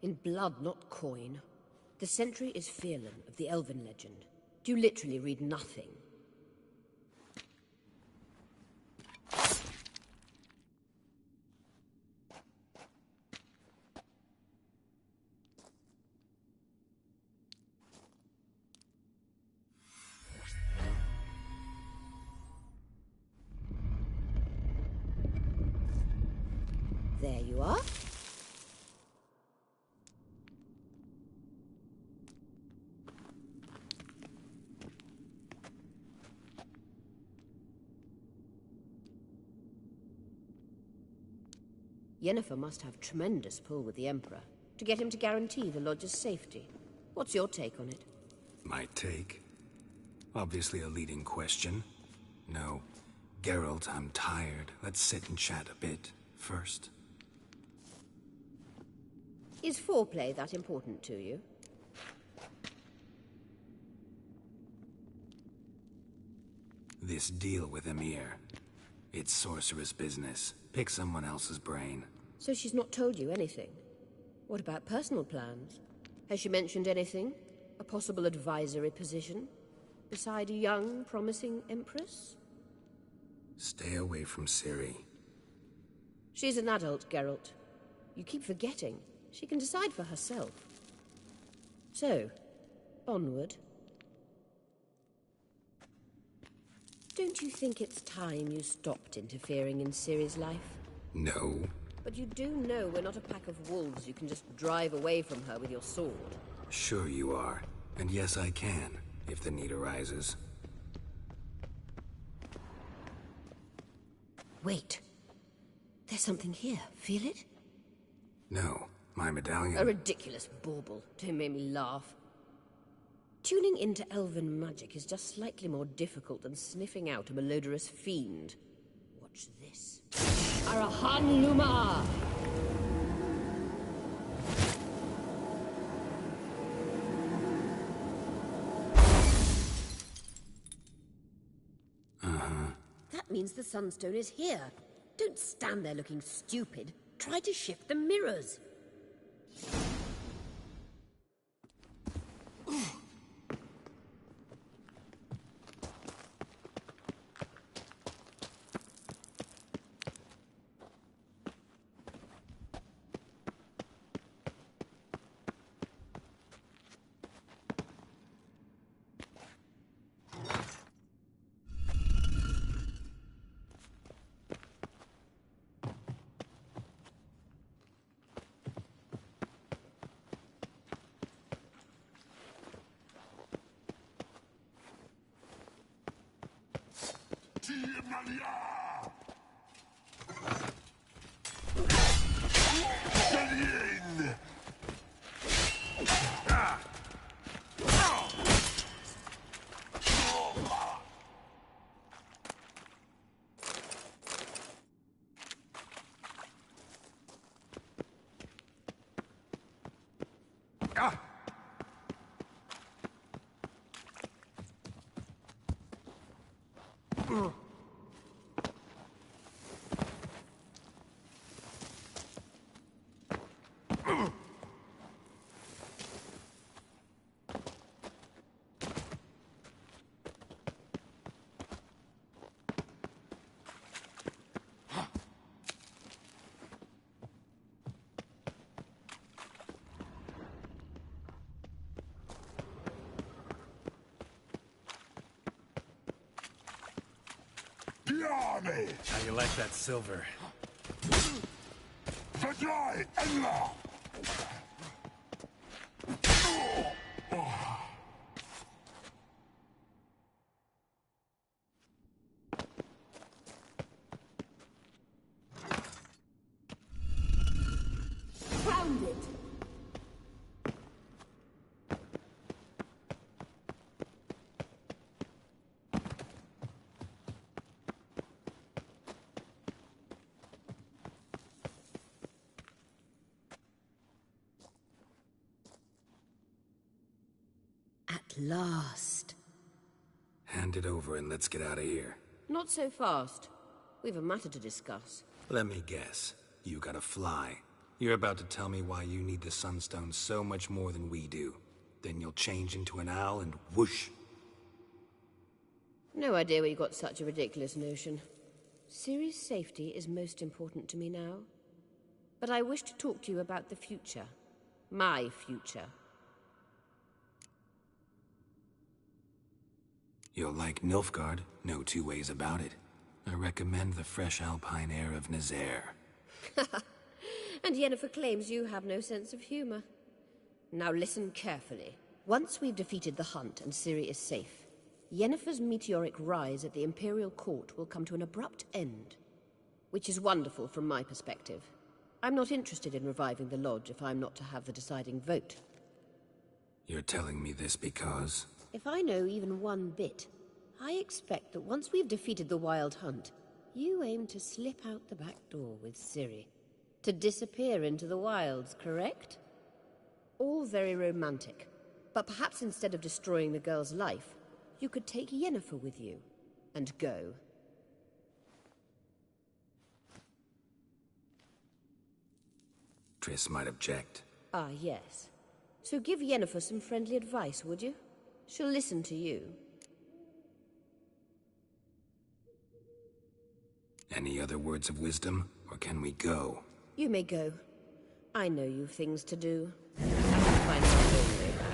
[SPEAKER 15] in blood, not coin. The sentry is Fearlan of the Elven legend. Do you literally read nothing? There you are. Yennefer must have tremendous pull with the Emperor to get him to guarantee the Lodge's safety. What's your take on it?
[SPEAKER 3] My take? Obviously a leading question. No. Geralt, I'm tired. Let's sit and chat a bit first.
[SPEAKER 15] Is foreplay that important to you?
[SPEAKER 3] This deal with Emir. It's sorceress business. Pick someone else's brain.
[SPEAKER 15] So she's not told you anything? What about personal plans? Has she mentioned anything? A possible advisory position? Beside a young, promising Empress?
[SPEAKER 3] Stay away from Ciri.
[SPEAKER 15] She's an adult, Geralt. You keep forgetting. She can decide for herself. So, onward. Don't you think it's time you stopped interfering in Ciri's life?
[SPEAKER 3] No.
[SPEAKER 15] But you do know we're not a pack of wolves you can just drive away from her with your sword.
[SPEAKER 3] Sure you are. And yes, I can, if the need arises.
[SPEAKER 15] Wait. There's something here. Feel it?
[SPEAKER 3] No. My medallion.
[SPEAKER 15] A ridiculous bauble. Don't make me laugh. Tuning into elven magic is just slightly more difficult than sniffing out a malodorous fiend. Watch this. Arahan Luma! That means the Sunstone is here. Don't stand there looking stupid. Try to shift the mirrors.
[SPEAKER 3] How you like that silver?
[SPEAKER 15] Found it! At last.
[SPEAKER 3] Hand it over and let's get out of here.
[SPEAKER 15] Not so fast. We've a matter to discuss.
[SPEAKER 3] Let me guess. You gotta fly. You're about to tell me why you need the Sunstone so much more than we do. Then you'll change into an owl and whoosh.
[SPEAKER 15] No idea where you got such a ridiculous notion. Ciri's safety is most important to me now. But I wish to talk to you about the future. My future.
[SPEAKER 3] You'll like Nilfgaard, no two ways about it. I recommend the fresh alpine air of Nazaire.
[SPEAKER 15] And Yennefer claims you have no sense of humor. Now listen carefully. Once we've defeated the hunt and Ciri is safe, Yennefer's meteoric rise at the Imperial Court will come to an abrupt end. Which is wonderful from my perspective. I'm not interested in reviving the Lodge if I'm not to have the deciding vote.
[SPEAKER 3] You're telling me this because...
[SPEAKER 15] If I know even one bit, I expect that once we've defeated the Wild Hunt, you aim to slip out the back door with Ciri. To disappear into the wilds, correct? All very romantic. But perhaps instead of destroying the girl's life, you could take Yennefer with you, and go.
[SPEAKER 3] Triss might object.
[SPEAKER 15] Ah, yes. So give Yennefer some friendly advice, would you? She'll listen to you.
[SPEAKER 3] Any other words of wisdom, or can we go?
[SPEAKER 15] You may go. I know you've things to do. I can find my own way back.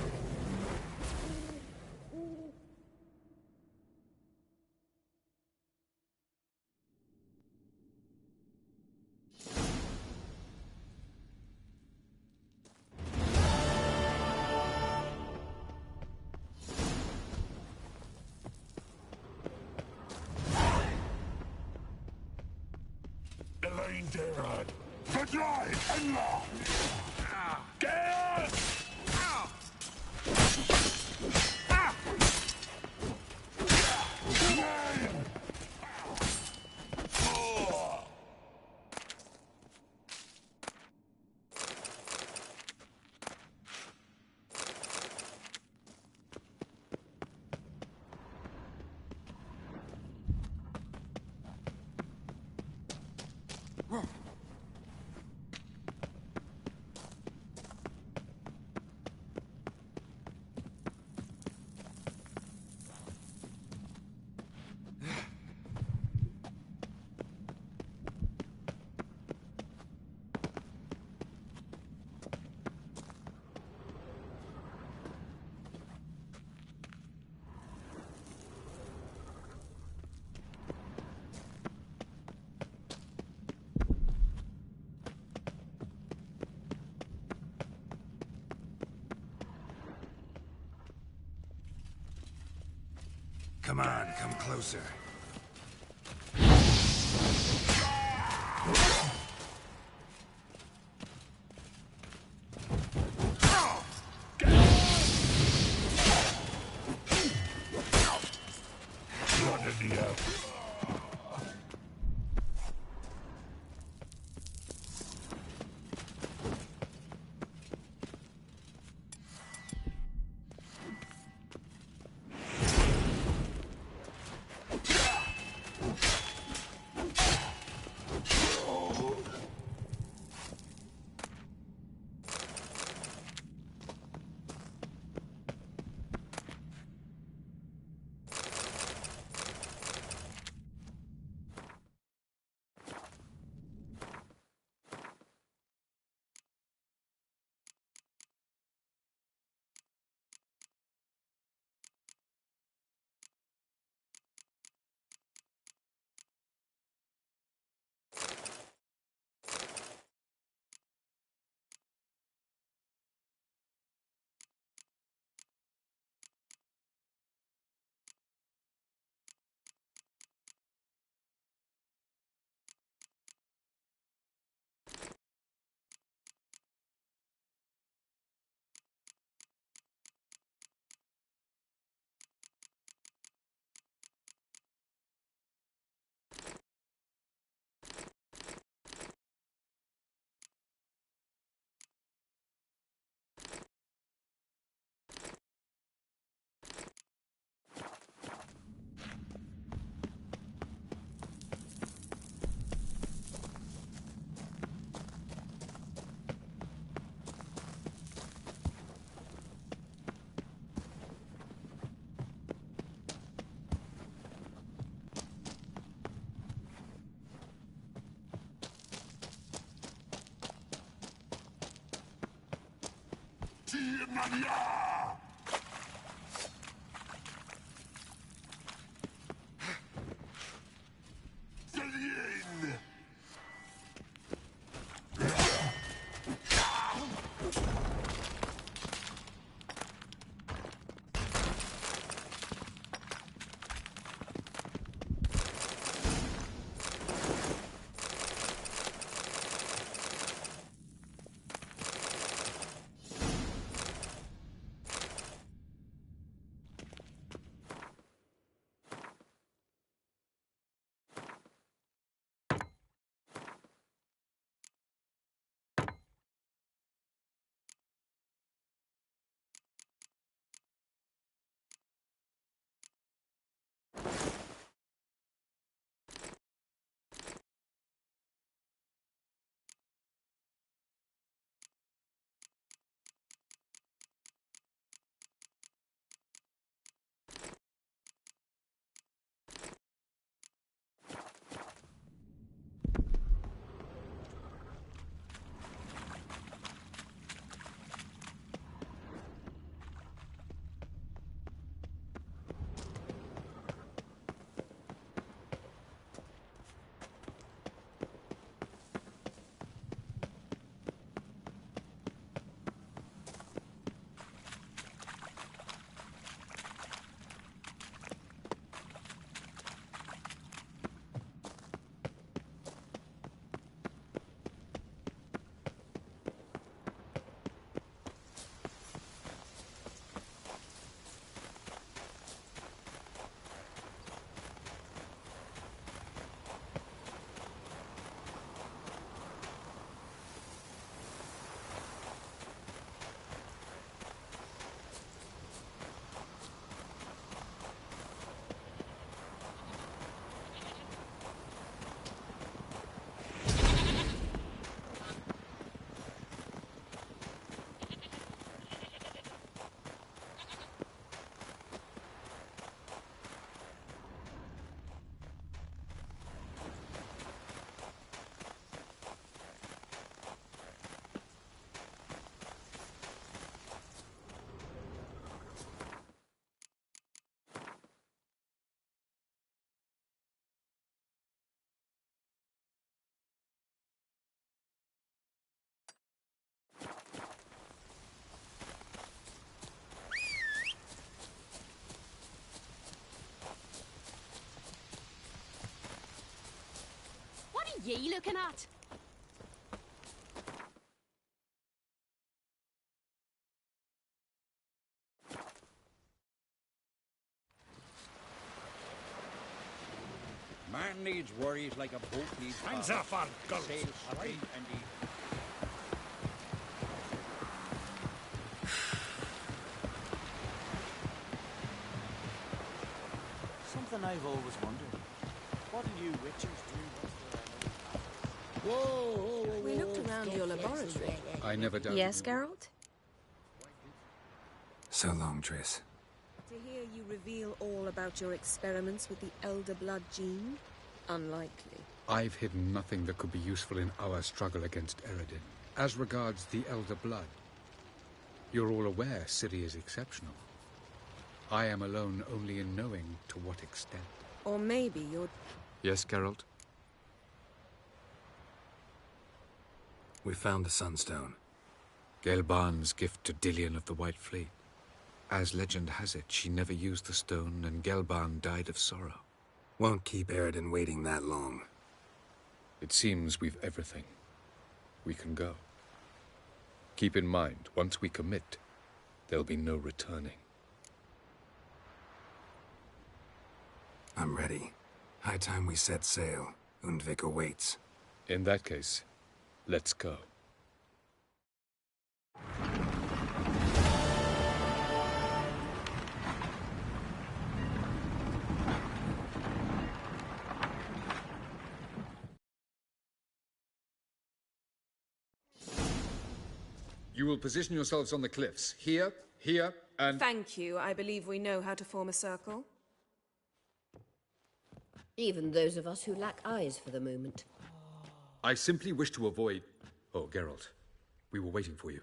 [SPEAKER 3] Come on, come closer.
[SPEAKER 16] What are ye looking at?
[SPEAKER 17] Man needs worries like a boat needs
[SPEAKER 7] Hands off our guns!
[SPEAKER 17] Sail straight and easy.
[SPEAKER 11] Something I've always wondered. What do you witchers do?
[SPEAKER 14] We looked around your laboratory.
[SPEAKER 3] I never doubted
[SPEAKER 12] Yes,
[SPEAKER 3] you.
[SPEAKER 12] Geralt?
[SPEAKER 3] So long, Triss.
[SPEAKER 14] To hear you reveal all about your experiments with the Elder Blood gene? Unlikely.
[SPEAKER 3] I've hidden nothing that could be useful in our struggle against Eredin. As regards the Elder Blood, you're all aware Ciri is exceptional. I am alone only in knowing to what extent.
[SPEAKER 14] Or maybe you're...
[SPEAKER 3] Yes, Geralt?
[SPEAKER 18] We found the Sunstone.
[SPEAKER 3] Gelban's gift to Dillion of the White Fleet. As legend has it, she never used the stone, and Gelban died of sorrow.
[SPEAKER 18] Won't keep Eredin waiting that long.
[SPEAKER 3] It seems we've everything. We can go. Keep in mind, once we commit, there'll be no returning.
[SPEAKER 18] I'm ready. High time we set sail. Undvik awaits.
[SPEAKER 3] In that case, let's go. You will position yourselves on the cliffs. Here, here, and...
[SPEAKER 14] Thank you. I believe we know how to form a circle.
[SPEAKER 15] Even those of us who lack eyes for the moment.
[SPEAKER 3] I simply wish to avoid... Oh, Geralt. We were waiting for you.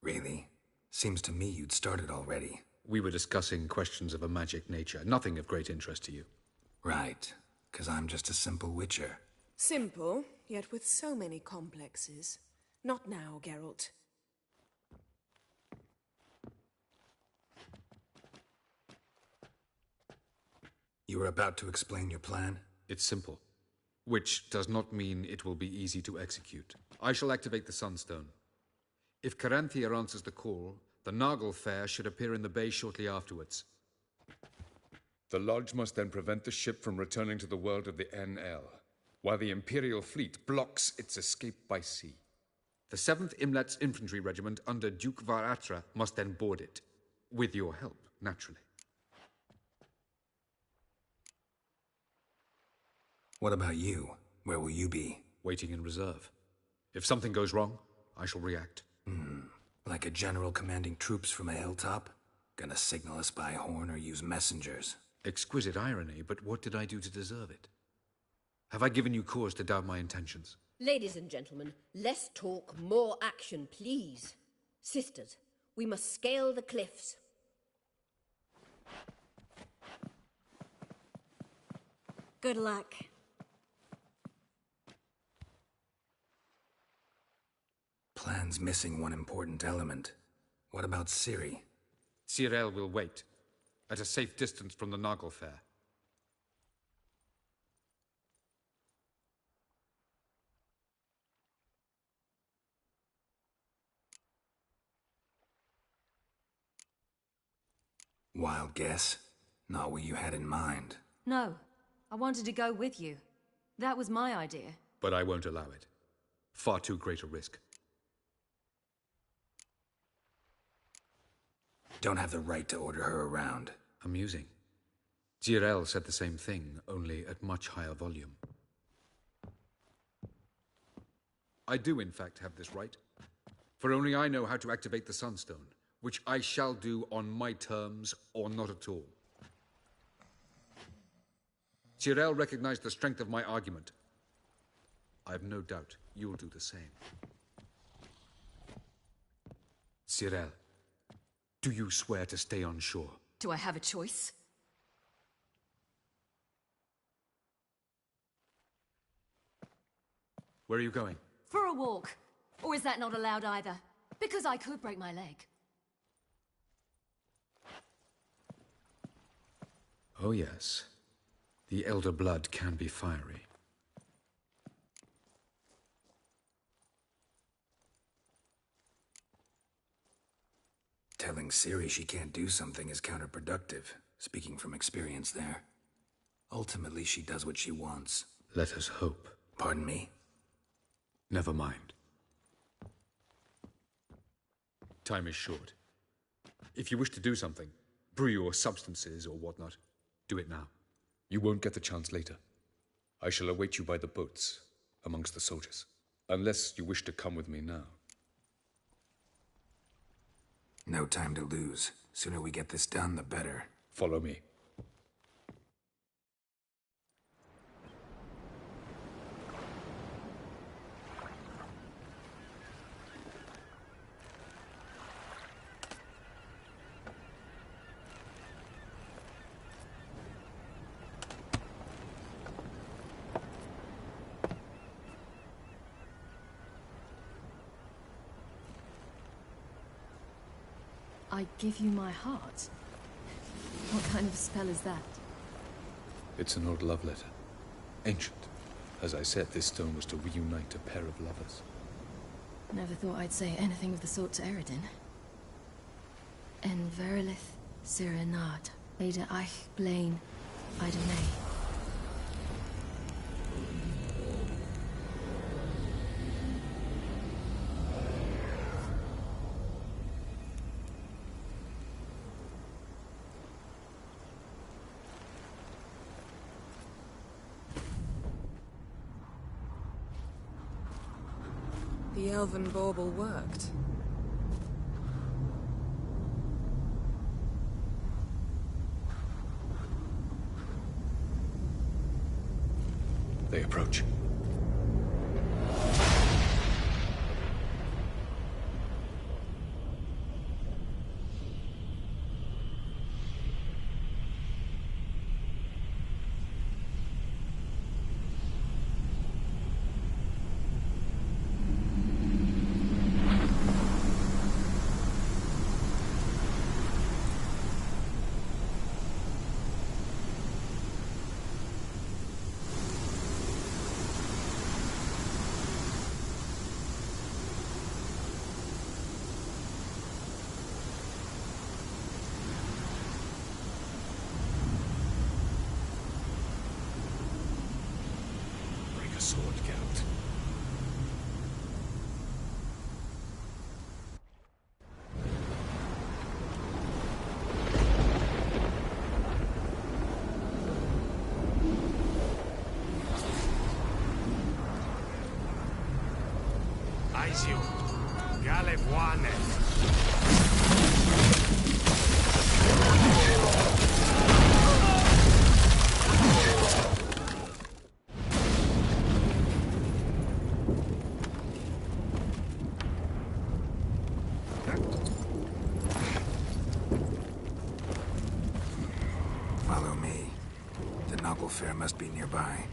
[SPEAKER 18] Really? Seems to me you'd started already.
[SPEAKER 19] We were discussing questions of a magic nature, nothing of great interest to you.
[SPEAKER 18] Right, 'cause I'm just a simple witcher.
[SPEAKER 14] Simple, yet with so many complexes. Not now, Geralt.
[SPEAKER 18] You were about to explain your plan?
[SPEAKER 19] It's simple. Which does not mean it will be easy to execute. I shall activate the Sunstone. If Caranthia answers the call, the Nagel Fair should appear in the bay shortly afterwards. The Lodge must then prevent the ship from returning to the world of the NL, while the Imperial fleet blocks its escape by sea. The 7th Imlet's Infantry Regiment under Duke Varatra must then board it. With your help, naturally.
[SPEAKER 18] What about you? Where will you be?
[SPEAKER 19] Waiting in reserve. If something goes wrong, I shall react.
[SPEAKER 18] Like a general commanding troops from a hilltop? Gonna signal us by horn or use messengers?
[SPEAKER 19] Exquisite irony, but what did I do to deserve it? Have I given you cause to doubt my intentions?
[SPEAKER 15] Ladies and gentlemen, less talk, more action, please. Sisters, we must scale the cliffs.
[SPEAKER 12] Good luck.
[SPEAKER 18] Plan's missing one important element. What about Ciri?
[SPEAKER 19] Cyril will wait, at a safe distance from the Nagel Fair.
[SPEAKER 18] Wild guess? Not what you had in mind.
[SPEAKER 5] No, I wanted to go with you. That was my idea.
[SPEAKER 19] But I won't allow it. Far too great a risk.
[SPEAKER 18] Don't have the right to order her around.
[SPEAKER 19] Amusing. Cyril said the same thing, only at much higher volume. I do, in fact, have this right. For only I know how to activate the Sunstone, which I shall do on my terms or not at all. Cyril recognized the strength of my argument. I have no doubt you'll do the same. Cyril, do you swear to stay on shore?
[SPEAKER 5] Do I have a choice?
[SPEAKER 19] Where are you going?
[SPEAKER 5] For a walk. Or is that not allowed either? Because I could break my leg.
[SPEAKER 19] Oh yes. The elder blood can be fiery.
[SPEAKER 18] Telling Ciri she can't do something is counterproductive, speaking from experience there. Ultimately, she does what she wants.
[SPEAKER 19] Let us hope.
[SPEAKER 18] Pardon me?
[SPEAKER 19] Never mind. Time is short. If you wish to do something, brew your substances or whatnot, do it now. You won't get the chance later. I shall await you by the boats, amongst the soldiers. Unless you wish to come with me now.
[SPEAKER 18] No time to lose. Sooner we get this done, the better.
[SPEAKER 19] Follow me.
[SPEAKER 5] I give you my heart? What kind of spell is that?
[SPEAKER 19] It's an old love letter. Ancient. As I said, this stone was to reunite a pair of lovers.
[SPEAKER 5] Never thought I'd say anything of the sort to Eredin. En verilith Sirenad, Ada Eich Blaine, Ida May.
[SPEAKER 14] The elven bauble worked.
[SPEAKER 19] They approach.
[SPEAKER 1] please you. Galevuane.
[SPEAKER 18] Follow me. The Noggle Fair must be nearby.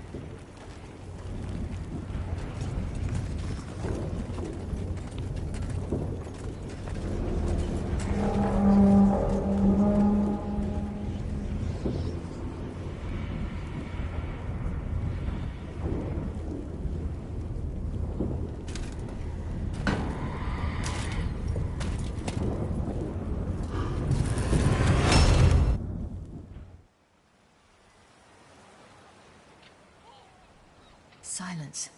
[SPEAKER 5] Silence.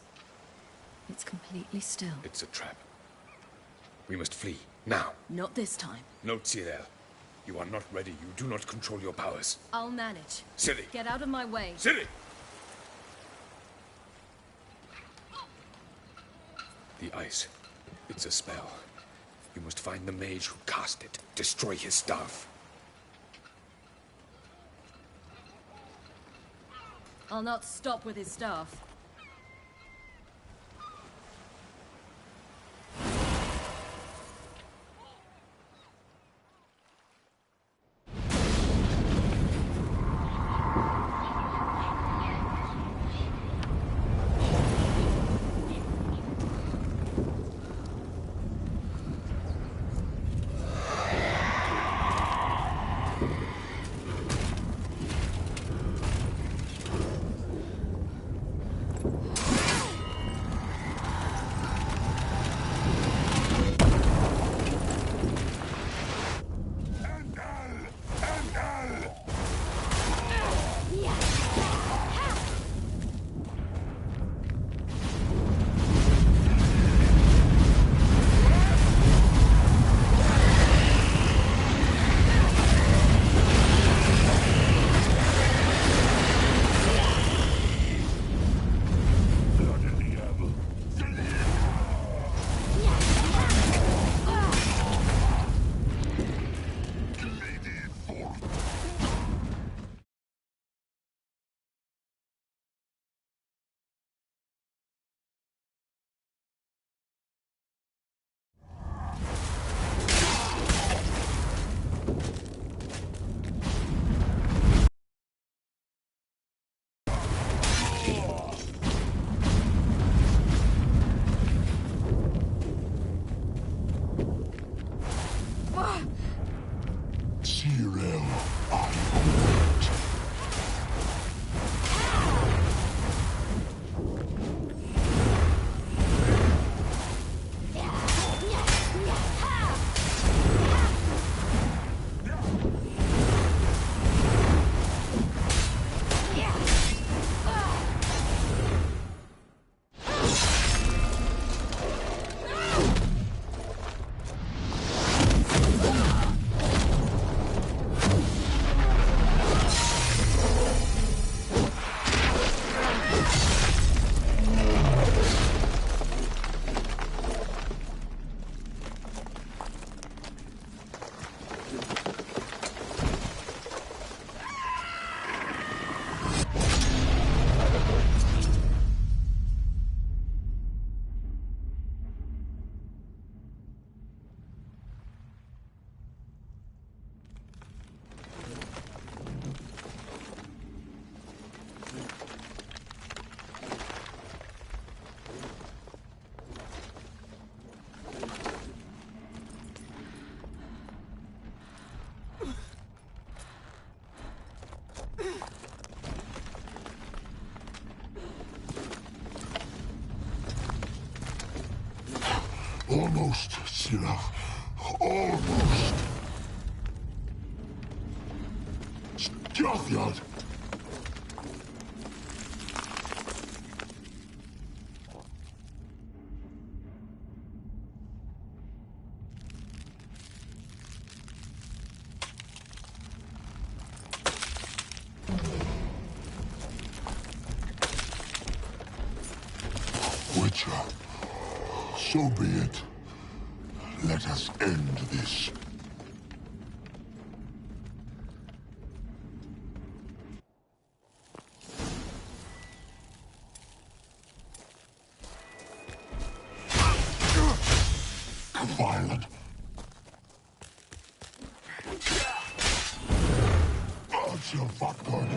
[SPEAKER 5] It's completely still.
[SPEAKER 20] It's a trap. We must flee, now.
[SPEAKER 5] Not this time.
[SPEAKER 20] No, Cyril. You are not ready. You do not control your powers.
[SPEAKER 5] I'll manage.
[SPEAKER 20] Ciri!
[SPEAKER 5] Get out of my way.
[SPEAKER 20] Ciri! The ice. It's a spell. You must find the mage who cast it. Destroy his staff.
[SPEAKER 5] I'll not stop with his staff.
[SPEAKER 21] Almost, Sirach. Almost. Stjafjad. Witcher. So be it. Let us end this. Violent. Your fuck good.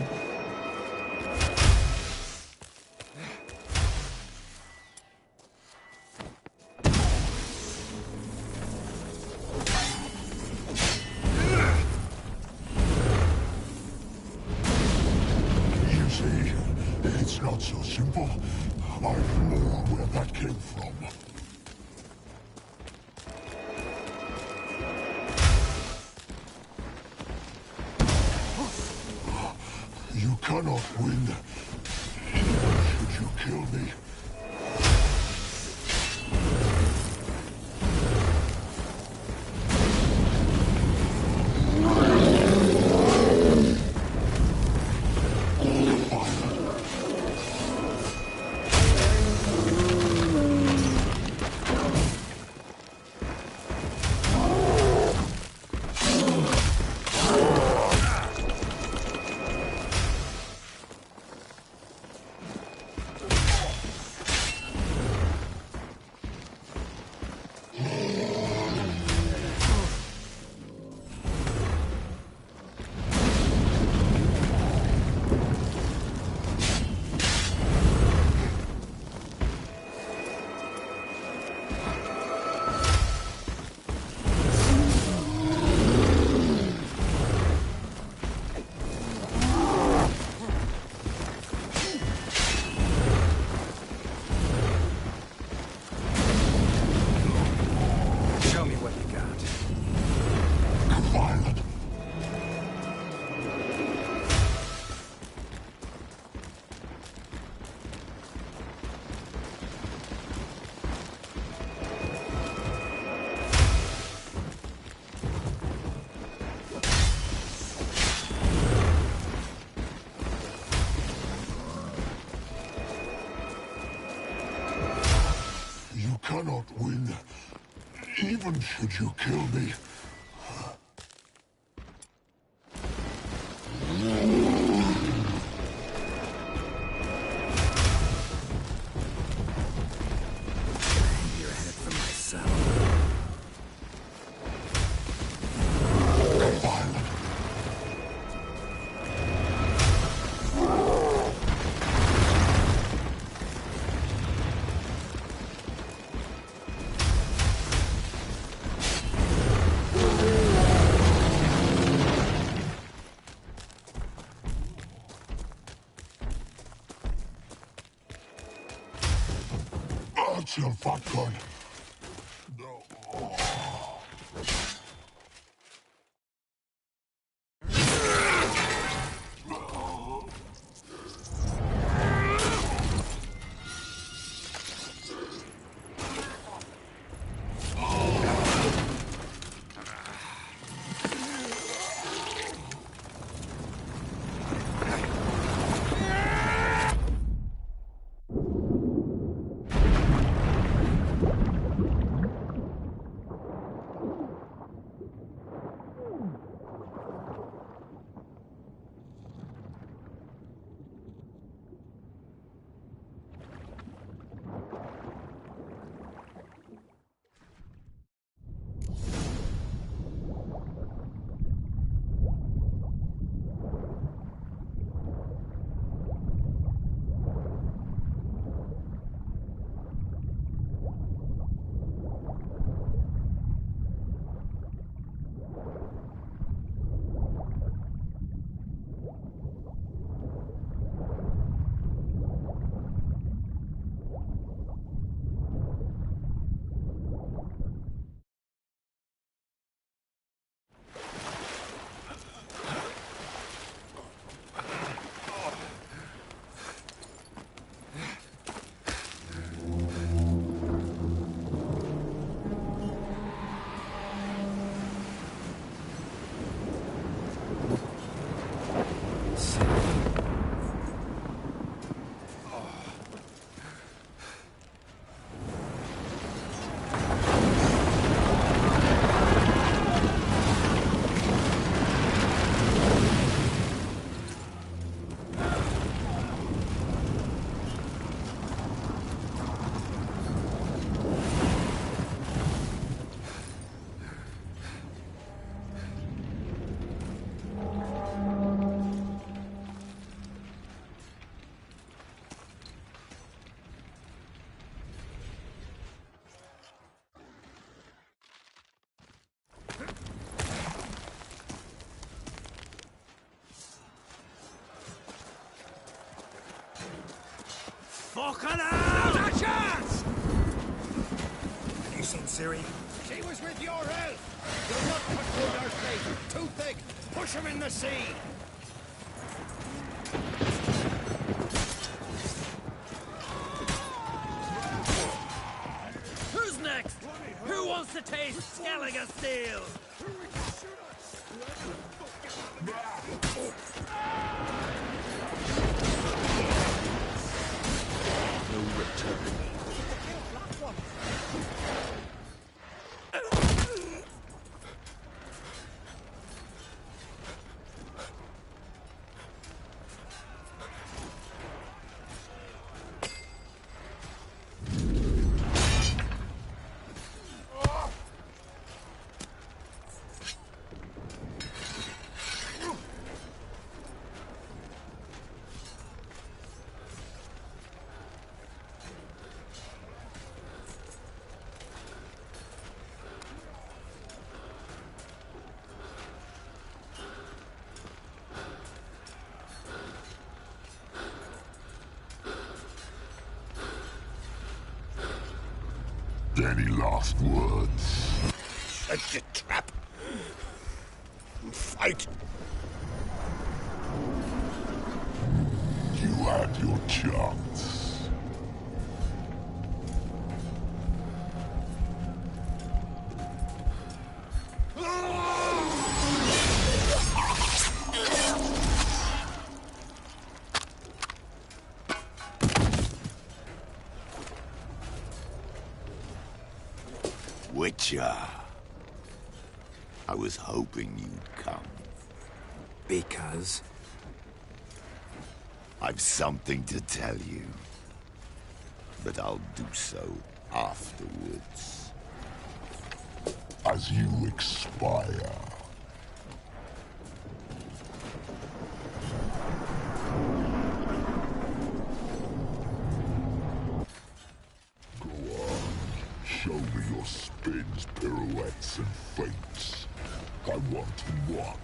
[SPEAKER 21] You see, it's not so simple. I know where that came from. You cannot win, even should you kill me. Cannot win, even should you kill me.
[SPEAKER 3] You're headed for my cell.
[SPEAKER 21] That's your fat gun.
[SPEAKER 1] Fucking hell!
[SPEAKER 3] Not a chance! Have you seen Ciri?
[SPEAKER 11] She was with your elf! You'll not cut through our fate. Too thick. Push him in the sea.
[SPEAKER 8] Who's next? Who wants to taste Skelliger steel?
[SPEAKER 6] No return.
[SPEAKER 21] Any last words?
[SPEAKER 1] Shut your trap. Fight.
[SPEAKER 21] You had your chance.
[SPEAKER 2] Witcher. I was hoping you'd come.
[SPEAKER 3] Because?
[SPEAKER 2] I've something to tell you. But I'll do so afterwards.
[SPEAKER 21] As you expire. Show me your spins, pirouettes, and feints. I want to watch.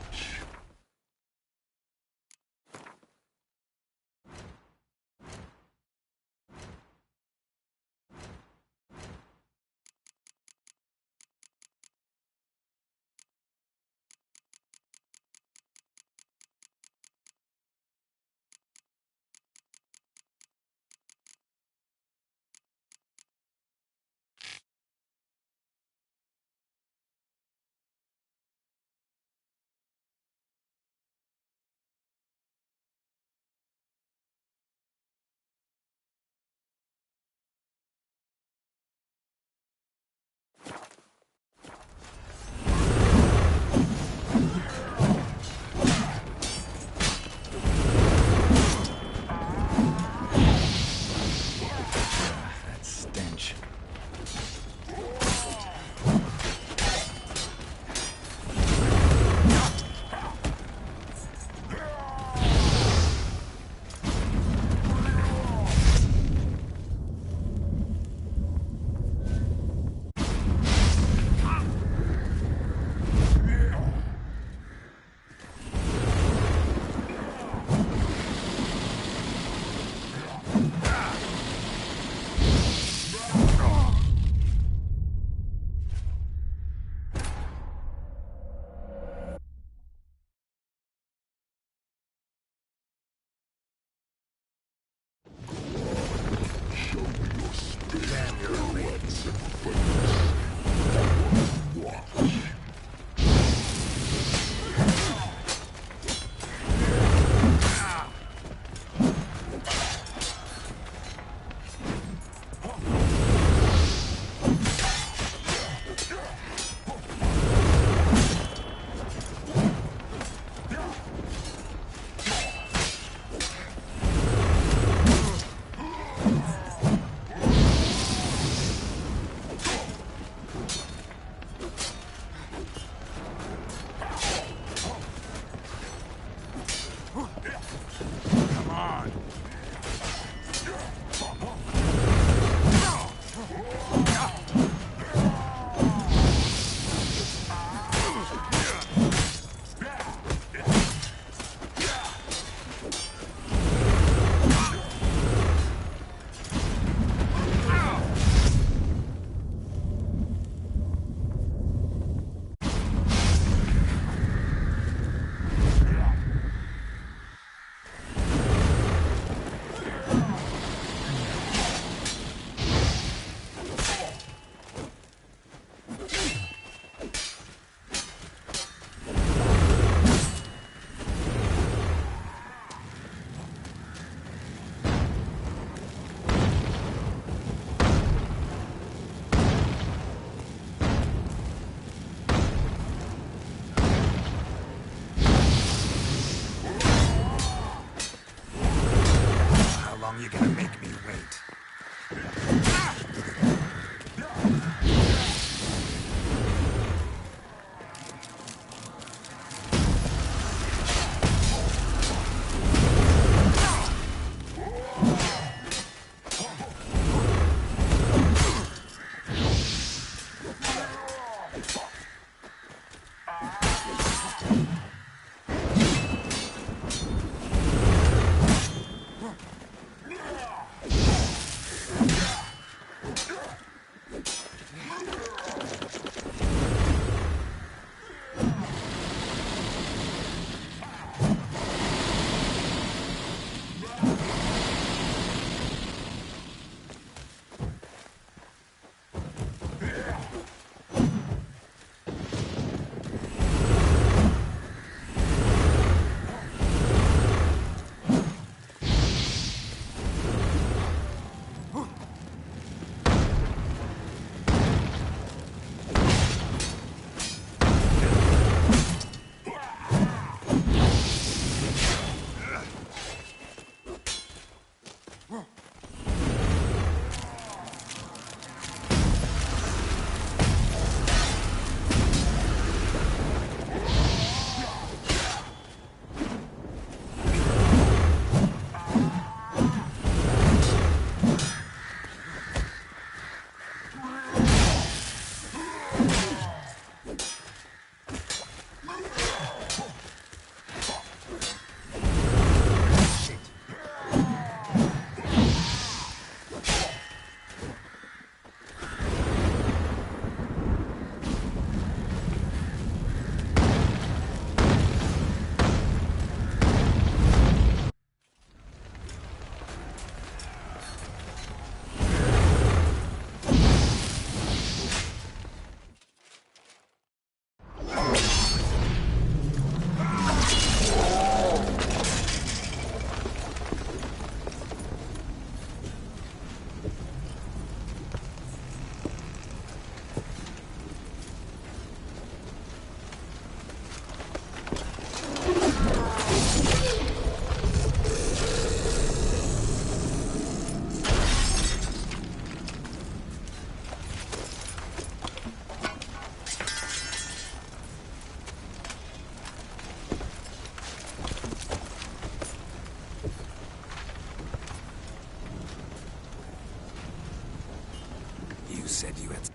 [SPEAKER 18] said you had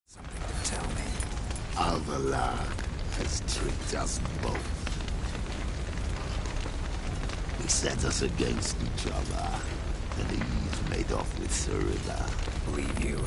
[SPEAKER 18] something to tell me.
[SPEAKER 2] Avallac'h has tricked us both. He set us against each other, and he's made off with Surila.
[SPEAKER 18] Believe you.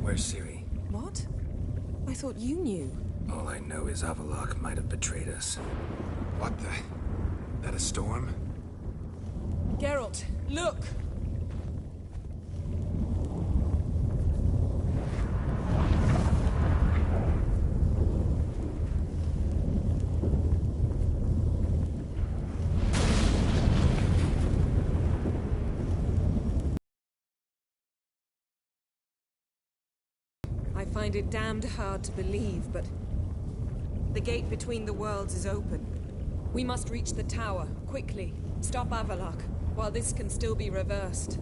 [SPEAKER 18] Where's Ciri?
[SPEAKER 14] What? I thought you knew.
[SPEAKER 18] All I know is Avallac'h might have betrayed us. What the? That a storm?
[SPEAKER 14] Geralt, look! I find it damned hard to believe, but the gate between the worlds is open. We must reach the tower, quickly. Stop Avallac'h, while this can still be reversed.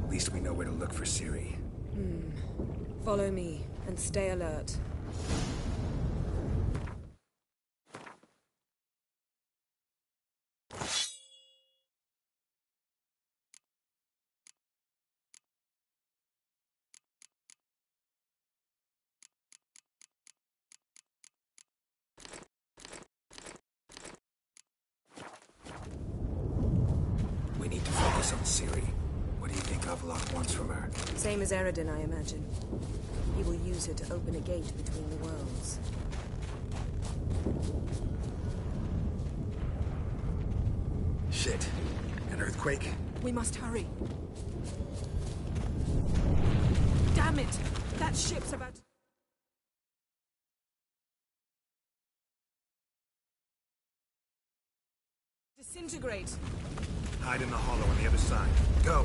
[SPEAKER 18] At least we know where to look for Ciri.
[SPEAKER 14] Follow me, and stay alert.
[SPEAKER 18] We need to focus on Ciri. What do you think Avallac'h wants from her?
[SPEAKER 14] Same as Eredin, I imagine. He will use her to open a gate between the worlds.
[SPEAKER 18] Shit. An earthquake?
[SPEAKER 14] We must hurry. Damn it! That ship's about to... disintegrate.
[SPEAKER 18] Hide in the hollow on the other side. Go!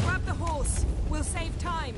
[SPEAKER 14] Grab the horse. We'll save time.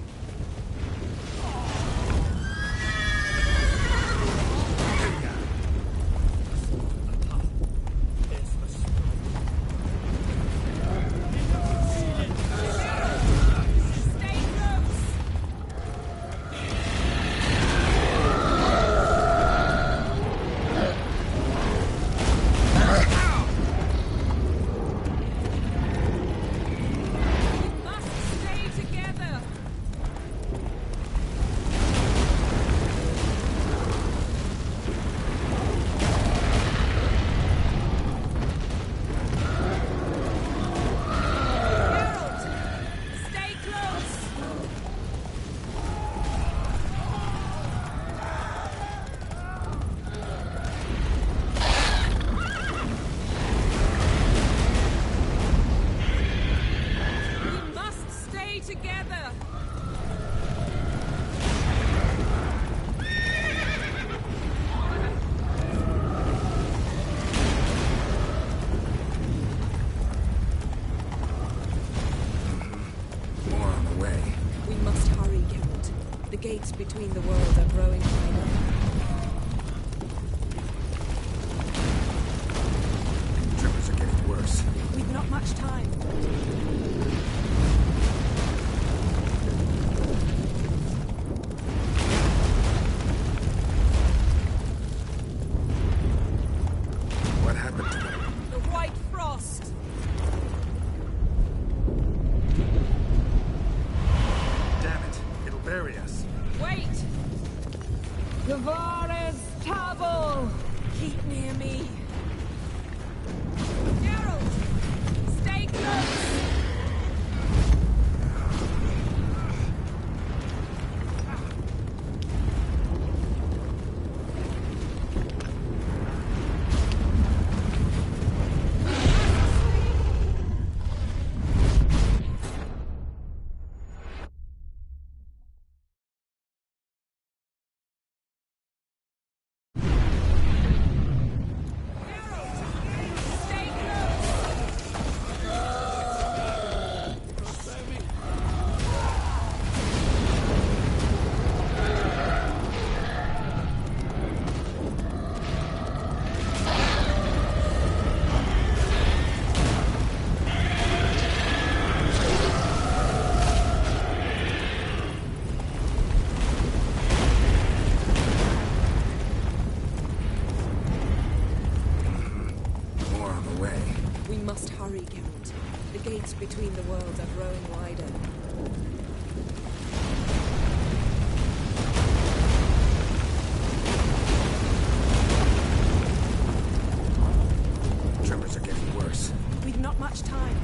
[SPEAKER 14] The gates between the worlds are growing wider.
[SPEAKER 18] Tremors are getting worse.
[SPEAKER 14] We've not much time.
[SPEAKER 18] What happened to them?
[SPEAKER 14] The white frost.
[SPEAKER 18] Damn it. It'll bury us.
[SPEAKER 14] Wait! Gavares Tabel! Keep near me. Hurry, Geralt. The gates between the worlds are growing wider.
[SPEAKER 3] Tremors are getting worse.
[SPEAKER 14] We've not much time.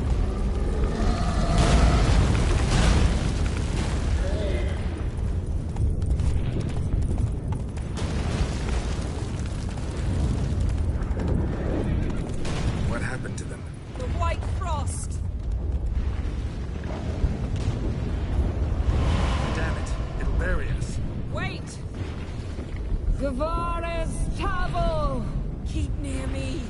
[SPEAKER 3] What happened to them?
[SPEAKER 14] The White Frost!
[SPEAKER 3] Damn it. It'll bury us.
[SPEAKER 14] Wait! Gavares Tavel! Keep near me.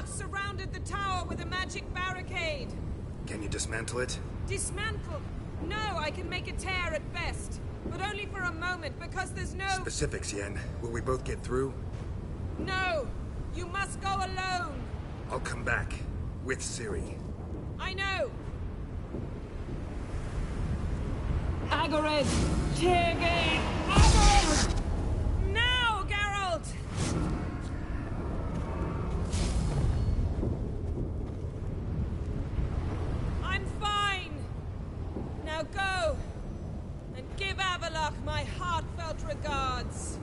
[SPEAKER 14] Surrounded the tower with a magic barricade.
[SPEAKER 3] Can you dismantle it?
[SPEAKER 14] Dismantle? No, I can make a tear at best. But only for a moment, because there's no...
[SPEAKER 3] Specifics, Yen. Will we both get through?
[SPEAKER 14] No! You must go alone!
[SPEAKER 3] I'll come back. With Ciri.
[SPEAKER 14] I know! Agares! Tirgate! Agares! Now, Geralt! Now go, and give Avallac'h my heartfelt regards.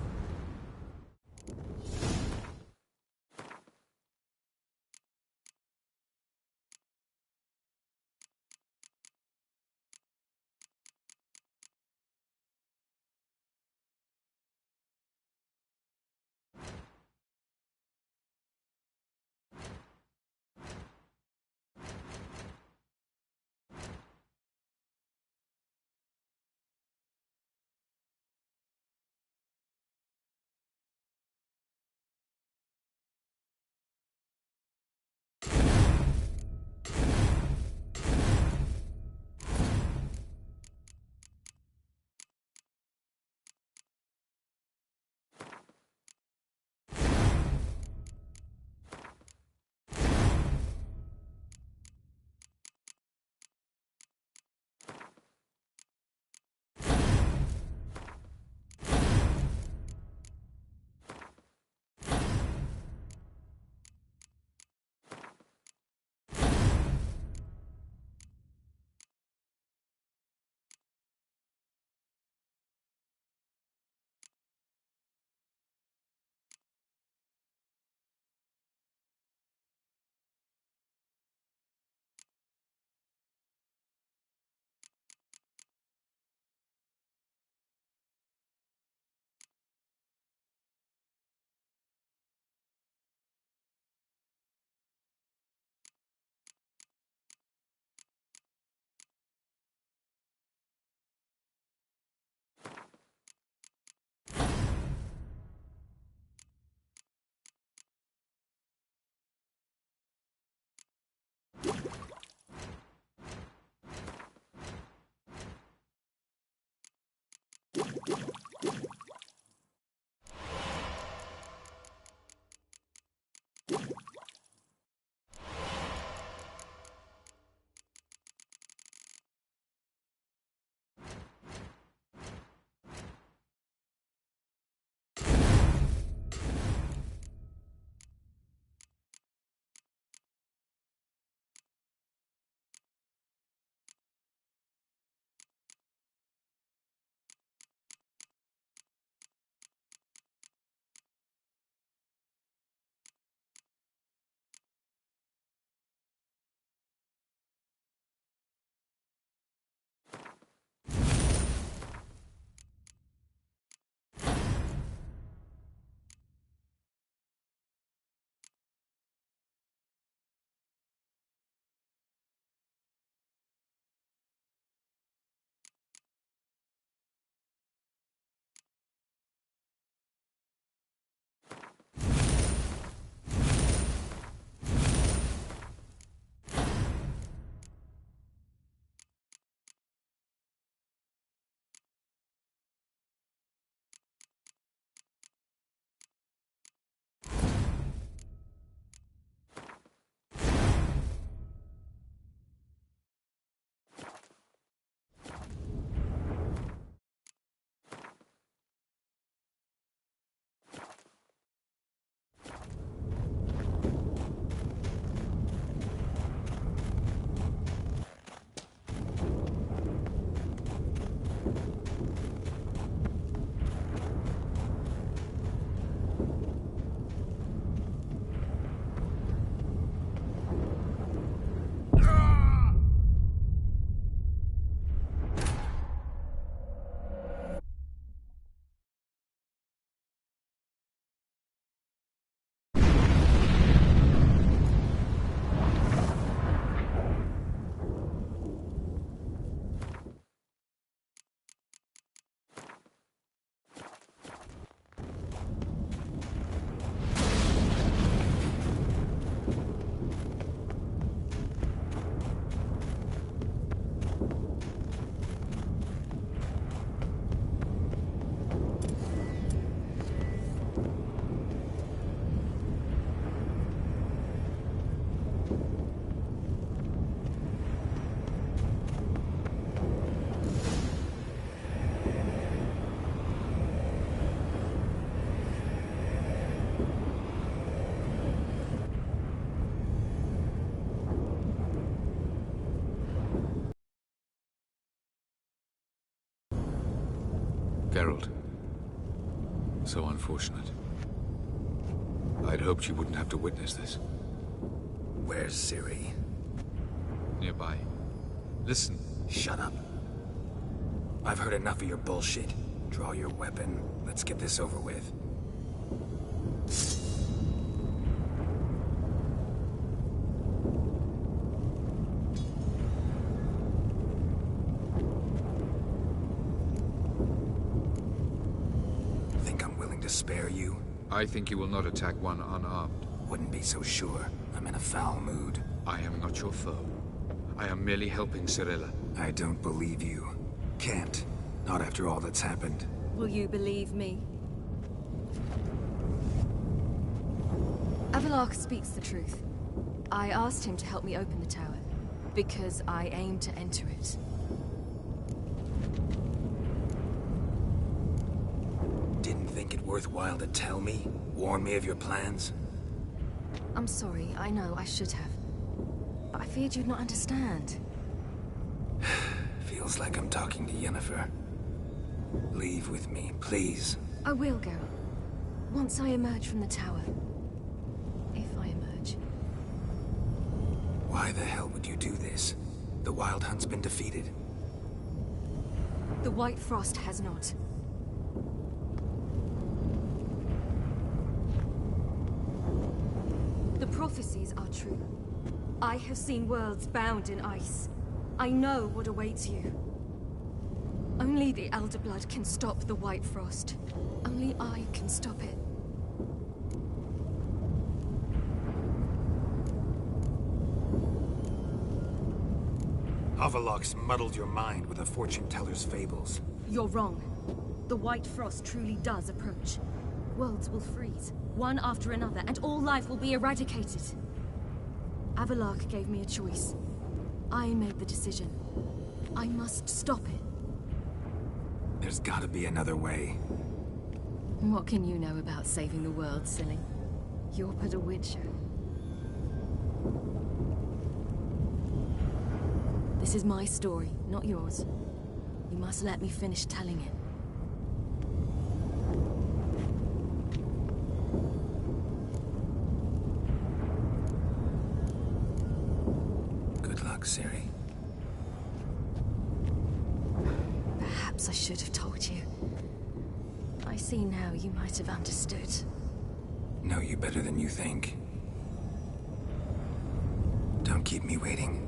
[SPEAKER 19] Geralt. So unfortunate. I'd hoped you wouldn't have to witness this.
[SPEAKER 18] Where's Ciri?
[SPEAKER 19] Nearby. Listen.
[SPEAKER 18] Shut up. I've heard enough of your bullshit. Draw your weapon. Let's get this over with. Think I'm willing to spare you?
[SPEAKER 19] I think you will not attack one unarmed.
[SPEAKER 18] Wouldn't be so sure. I'm in a foul mood.
[SPEAKER 19] I am not your foe. I am merely helping Cirilla.
[SPEAKER 18] I don't believe you. Can't. Not after all that's happened.
[SPEAKER 5] Will you believe me? Avalark speaks the truth. I asked him to help me open the tower, because I aim to enter it.
[SPEAKER 18] Didn't think it worthwhile to tell me? Warn me of your plans?
[SPEAKER 5] I'm sorry, I know, I should have. But I feared you'd not understand.
[SPEAKER 18] Feels like I'm talking to Yennefer. Leave with me, please.
[SPEAKER 5] I will go. Once I emerge from the tower. If I emerge.
[SPEAKER 18] Why the hell would you do this? The Wild Hunt's been defeated.
[SPEAKER 5] The White Frost has not. The prophecies are true. I have seen worlds bound in ice. I know what awaits you. Only the Elder Blood can stop the White Frost. Only I can stop it.
[SPEAKER 18] Avalox muddled your mind with a fortune-teller's fables.
[SPEAKER 5] You're wrong. The White Frost truly does approach. Worlds will freeze, one after another, and all life will be eradicated. Avalark gave me a choice. I made the decision. I must stop it.
[SPEAKER 18] There's gotta be another way.
[SPEAKER 5] What can you know about saving the world, silly? You're but a witcher. This is my story, not yours. You must let me finish telling it.
[SPEAKER 18] Good luck, Ciri.
[SPEAKER 5] Perhaps I should have told you. I see now you might have understood.
[SPEAKER 18] Know you better than you think. Don't keep me waiting.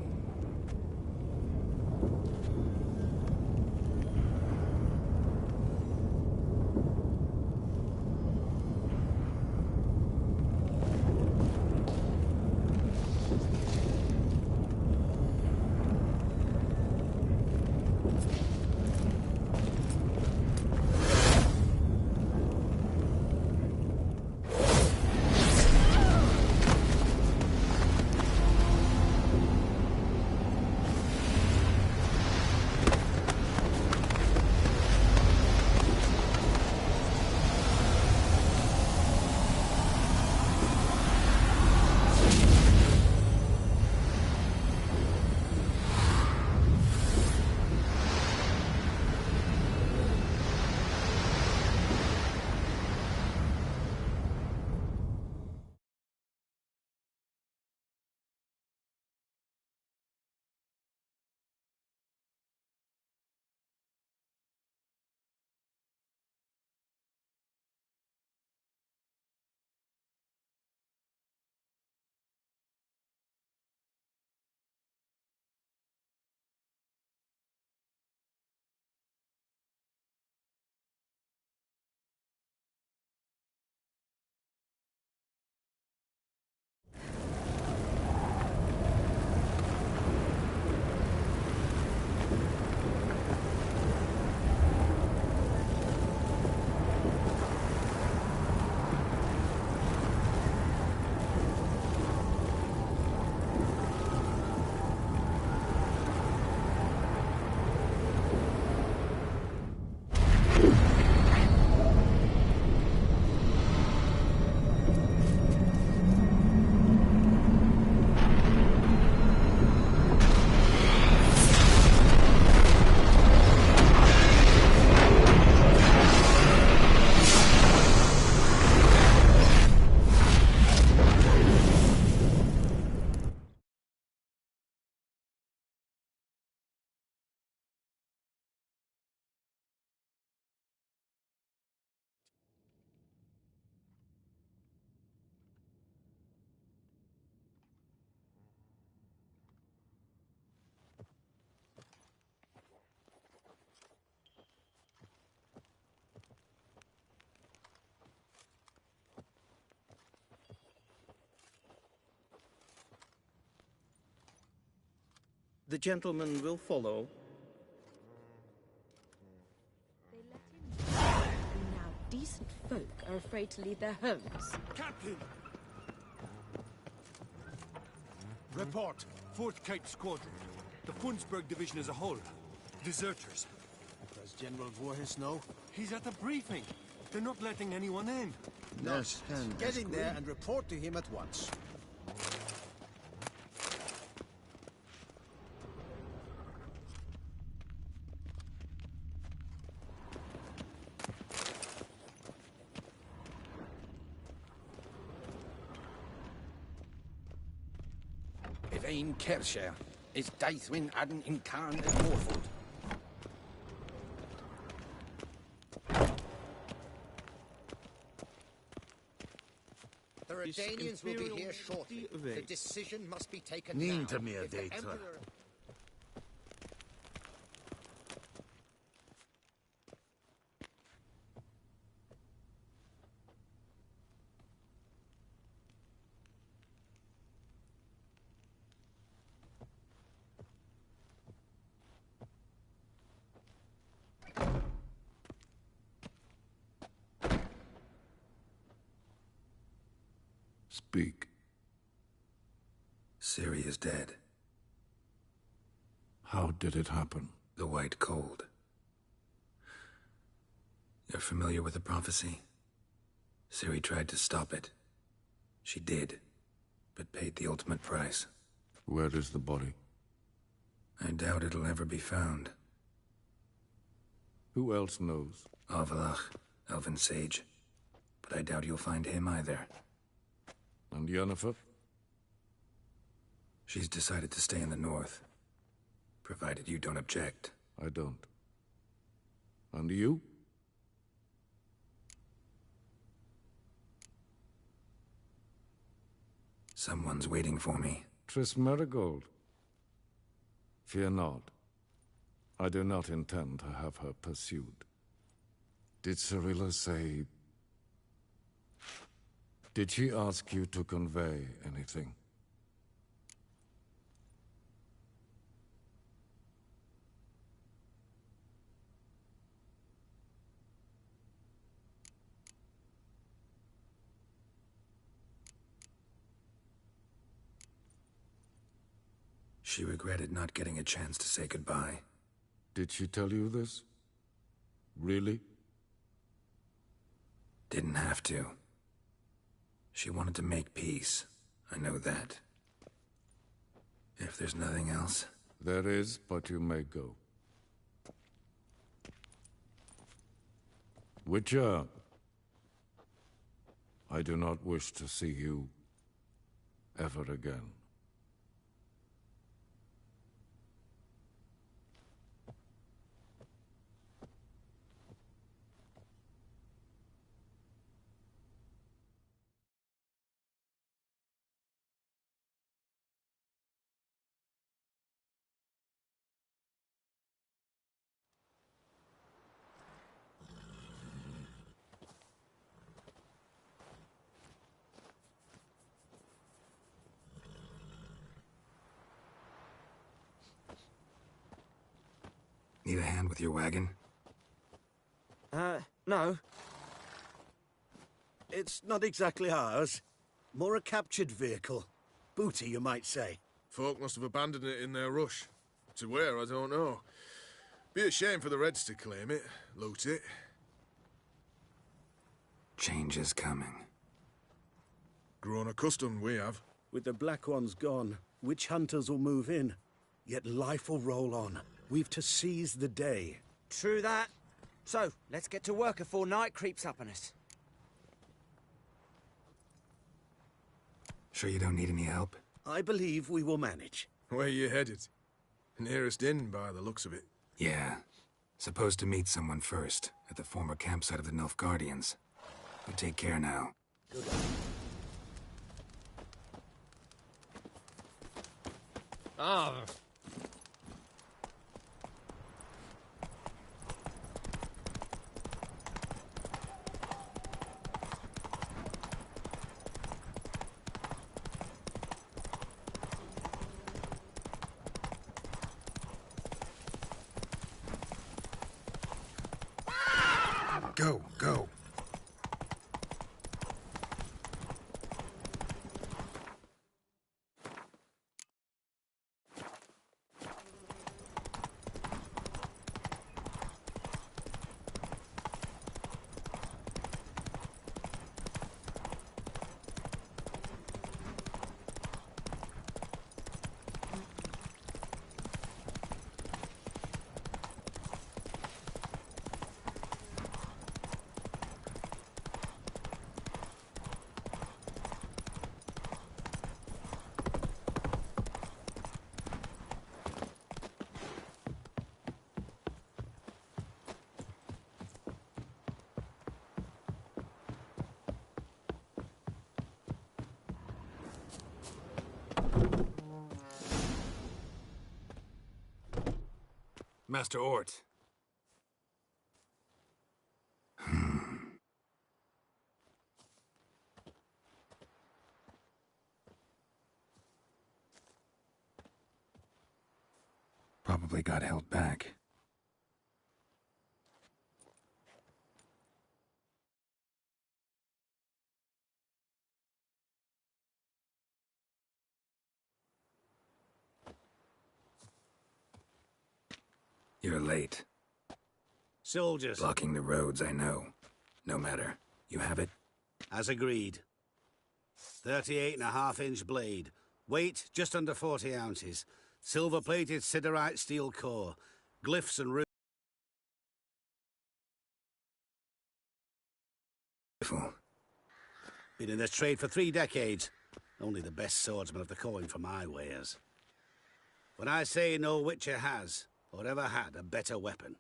[SPEAKER 10] The gentleman will follow.
[SPEAKER 4] Now, decent folk are afraid to leave their homes.
[SPEAKER 7] Captain! Report. 4th Kite Squadron. The Funsberg Division as a whole. Deserters.
[SPEAKER 11] Does General Voorhis know?
[SPEAKER 7] He's at the briefing. They're not letting anyone in.
[SPEAKER 11] Nonsense. Get in there and report to him at once.
[SPEAKER 17] Evain Kersher is Daithwin Adden in Karn and Morford.
[SPEAKER 22] The Redanians will be here shortly. The decision must be taken now.
[SPEAKER 2] Neem to me a
[SPEAKER 22] If the
[SPEAKER 2] date.
[SPEAKER 22] Emperor...
[SPEAKER 2] Speak.
[SPEAKER 18] Ciri is dead.
[SPEAKER 2] How did it happen?
[SPEAKER 18] The White Cold. You're familiar with the prophecy? Ciri tried to stop it. She did, but paid the ultimate price.
[SPEAKER 2] Where is the body?
[SPEAKER 18] I doubt it'll ever be found.
[SPEAKER 2] Who else knows?
[SPEAKER 18] Avalach, Elven Sage. But I doubt you'll find him either.
[SPEAKER 2] And Yennefer?
[SPEAKER 18] She's decided to stay in the north. Provided you don't object.
[SPEAKER 2] I don't. And you?
[SPEAKER 18] Someone's waiting for me.
[SPEAKER 2] Triss Merigold. Fear not. I do not intend to have her pursued. Did Cirilla say... Did she ask you to convey anything?
[SPEAKER 18] She regretted not getting a chance to say goodbye.
[SPEAKER 2] Did she tell you this? Really?
[SPEAKER 18] Didn't have to. She wanted to make peace. I know that. If there's nothing else...
[SPEAKER 2] There is, but you may go. Witcher, I do not wish to see you ever again.
[SPEAKER 18] Need a hand with your wagon?
[SPEAKER 10] No. It's not exactly ours. More a captured vehicle. Booty, you might say.
[SPEAKER 23] Folk must have abandoned it in their rush. To where, I don't know. Be a shame for the Reds to claim it, loot it.
[SPEAKER 18] Change is coming.
[SPEAKER 23] Grown accustomed, we have.
[SPEAKER 10] With the Black Ones gone, witch hunters will move in. Yet life will roll on. We've to seize the day.
[SPEAKER 17] True that. So, let's get to work before night creeps up on us.
[SPEAKER 18] Sure you don't need any help?
[SPEAKER 10] I believe we will manage.
[SPEAKER 23] Where you headed? Nearest inn, by the looks of it.
[SPEAKER 18] Yeah. Supposed to meet someone first, at the former campsite of the Nilfgaardians. You take care now.
[SPEAKER 10] Good.
[SPEAKER 17] Ah.
[SPEAKER 3] Go, go. Master Ort. Probably got held back. You're late.
[SPEAKER 9] Soldiers.
[SPEAKER 3] Blocking the roads, I know. No matter. You have it?
[SPEAKER 9] As agreed. 38.5-inch blade. Weight just under 40 ounces. Silver-plated siderite steel core. Glyphs and runes. Been in this trade for 3 decades. Only the best swordsman of the coin for my wares. When I say no Witcher has, or ever had, a better weapon,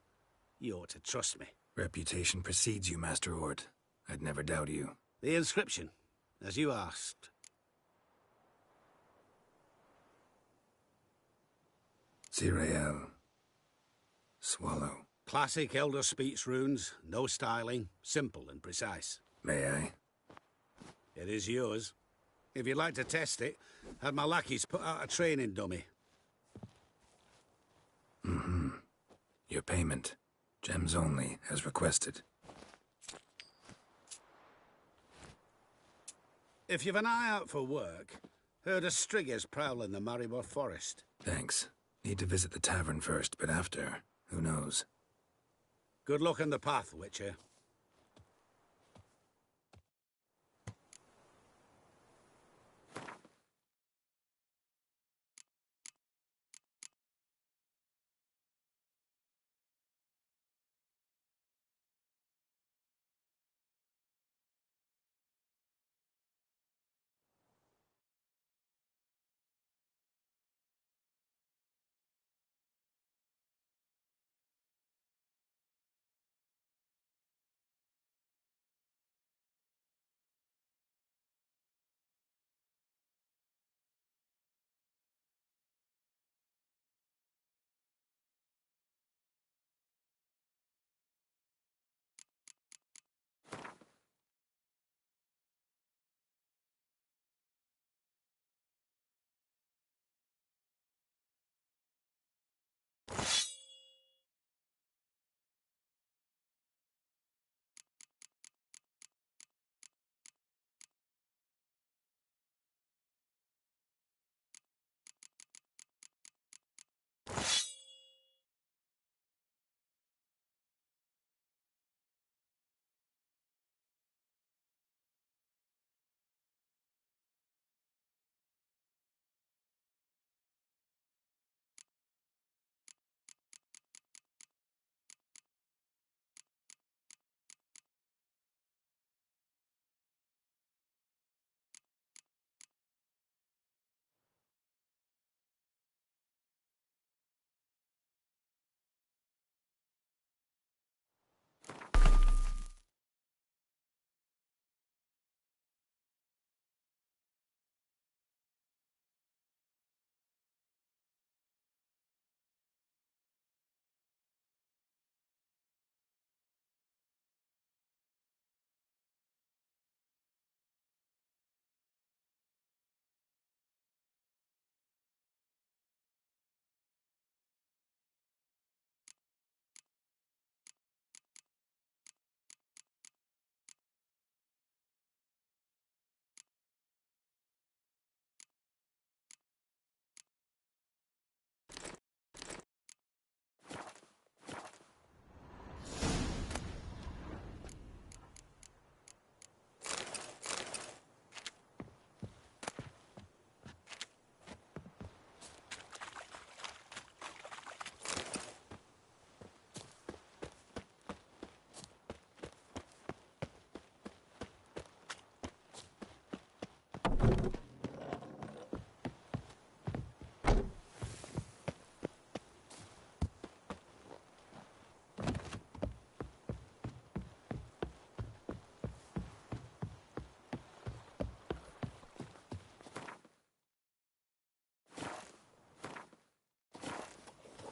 [SPEAKER 9] you ought to trust me.
[SPEAKER 3] Reputation precedes you, Master Ort. I'd never doubt you.
[SPEAKER 9] The inscription, as you asked.
[SPEAKER 3] Zirael. Swallow.
[SPEAKER 9] Classic Elder Speech runes, no styling, simple and precise.
[SPEAKER 3] May I?
[SPEAKER 9] It is yours. If you'd like to test it, have my lackeys put out a training dummy.
[SPEAKER 3] Mm-hmm. Your payment. Gems only, as requested.
[SPEAKER 9] If you've an eye out for work, heard of striggers prowling the Maribor forest.
[SPEAKER 3] Thanks. Need to visit the tavern first, but after, who knows?
[SPEAKER 9] Good luck on the path, Witcher.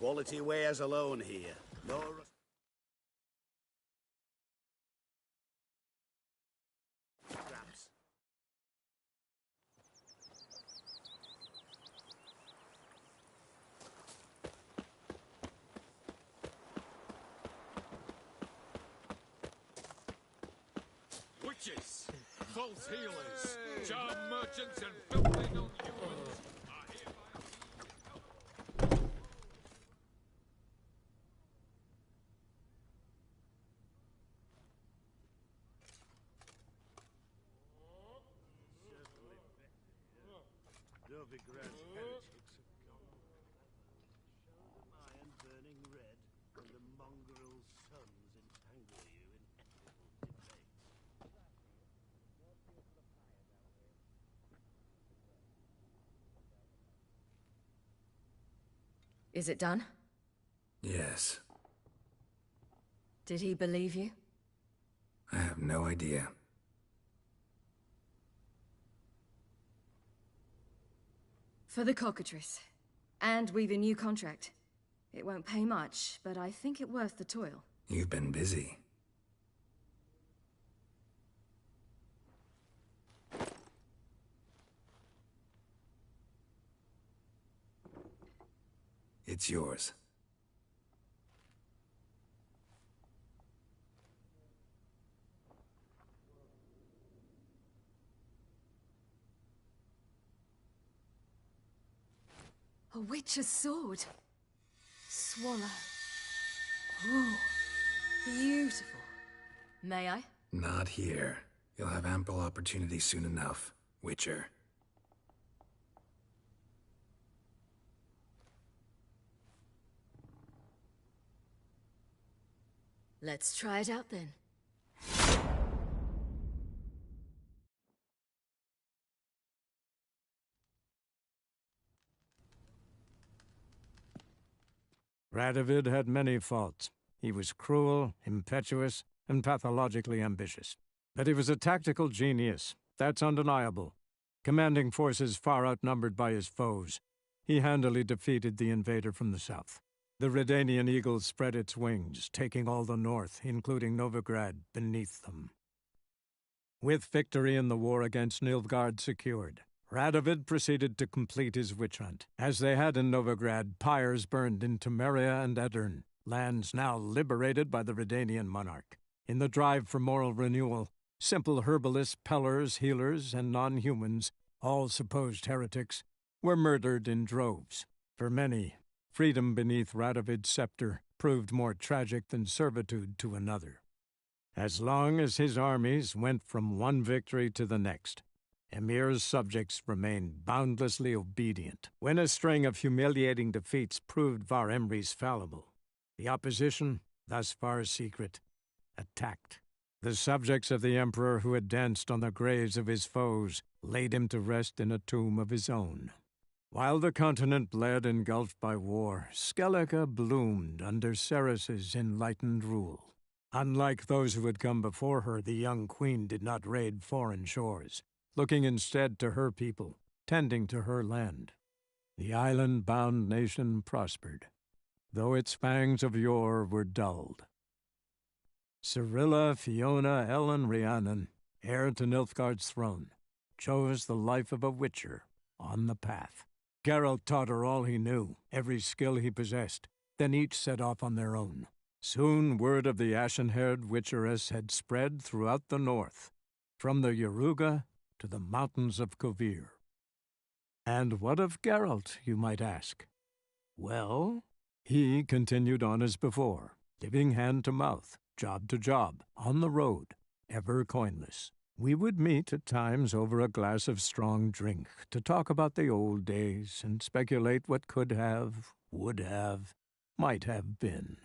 [SPEAKER 9] Quality wares alone here. No... Scraps.
[SPEAKER 6] Witches, false healers, charm merchants, and filthy non-humans are hereby...
[SPEAKER 9] Novigrad heretics have come. Show them iron burning red, and the mongrel sons entangle you in ethical debates.
[SPEAKER 5] Is it done?
[SPEAKER 18] Yes.
[SPEAKER 5] Did he believe you?
[SPEAKER 18] I have no idea.
[SPEAKER 5] For the cockatrice. And we've a new contract. It won't pay much, but I think it worth the toil.
[SPEAKER 18] You've been busy. It's yours.
[SPEAKER 5] A witch's sword. Swallow. Ooh, beautiful. May I?
[SPEAKER 18] Not here. You'll have ample opportunity soon enough, Witcher.
[SPEAKER 5] Let's try it out then.
[SPEAKER 13] Radovid had many faults. He was cruel, impetuous, and pathologically ambitious. But he was a tactical genius. That's undeniable. Commanding forces far outnumbered by his foes, he handily defeated the invader from the south. The Redanian eagle spread its wings, taking all the north, including Novigrad, beneath them. With victory in the war against Nilfgaard secured, Radovid proceeded to complete his witch hunt. As they had in Novigrad, pyres burned in Temeria and Aedirn, lands now liberated by the Redanian monarch. In the drive for moral renewal, simple herbalists, pellers, healers, and non-humans, all supposed heretics, were murdered in droves. For many, freedom beneath Radovid's scepter proved more tragic than servitude to another. As long as his armies went from one victory to the next, Emir's subjects remained boundlessly obedient. When a string of humiliating defeats proved Var Emreis fallible, the opposition, thus far secret, attacked. The subjects of the Emperor who had danced on the graves of his foes laid him to rest in a tomb of his own. While the continent bled engulfed by war, Skellige bloomed under Ceres's enlightened rule. Unlike those who had come before her, the young queen did not raid foreign shores, looking instead to her people, tending to her land. The island-bound nation prospered, though its fangs of yore were dulled. Cirilla, Fiona, Ellen, Rhiannon, heir to Nilfgaard's throne, chose the life of a witcher on the path. Geralt taught her all he knew, every skill he possessed, then each set off on their own. Soon word of the ashen-haired witcheress had spread throughout the north, from the Yaruga to the mountains of Kovir. And what of Geralt, you might ask? Well, he continued on as before, living hand to mouth, job to job, on the road, ever coinless. We would meet at times over a glass of strong drink to talk about the old days and speculate what could have, would have, might have been.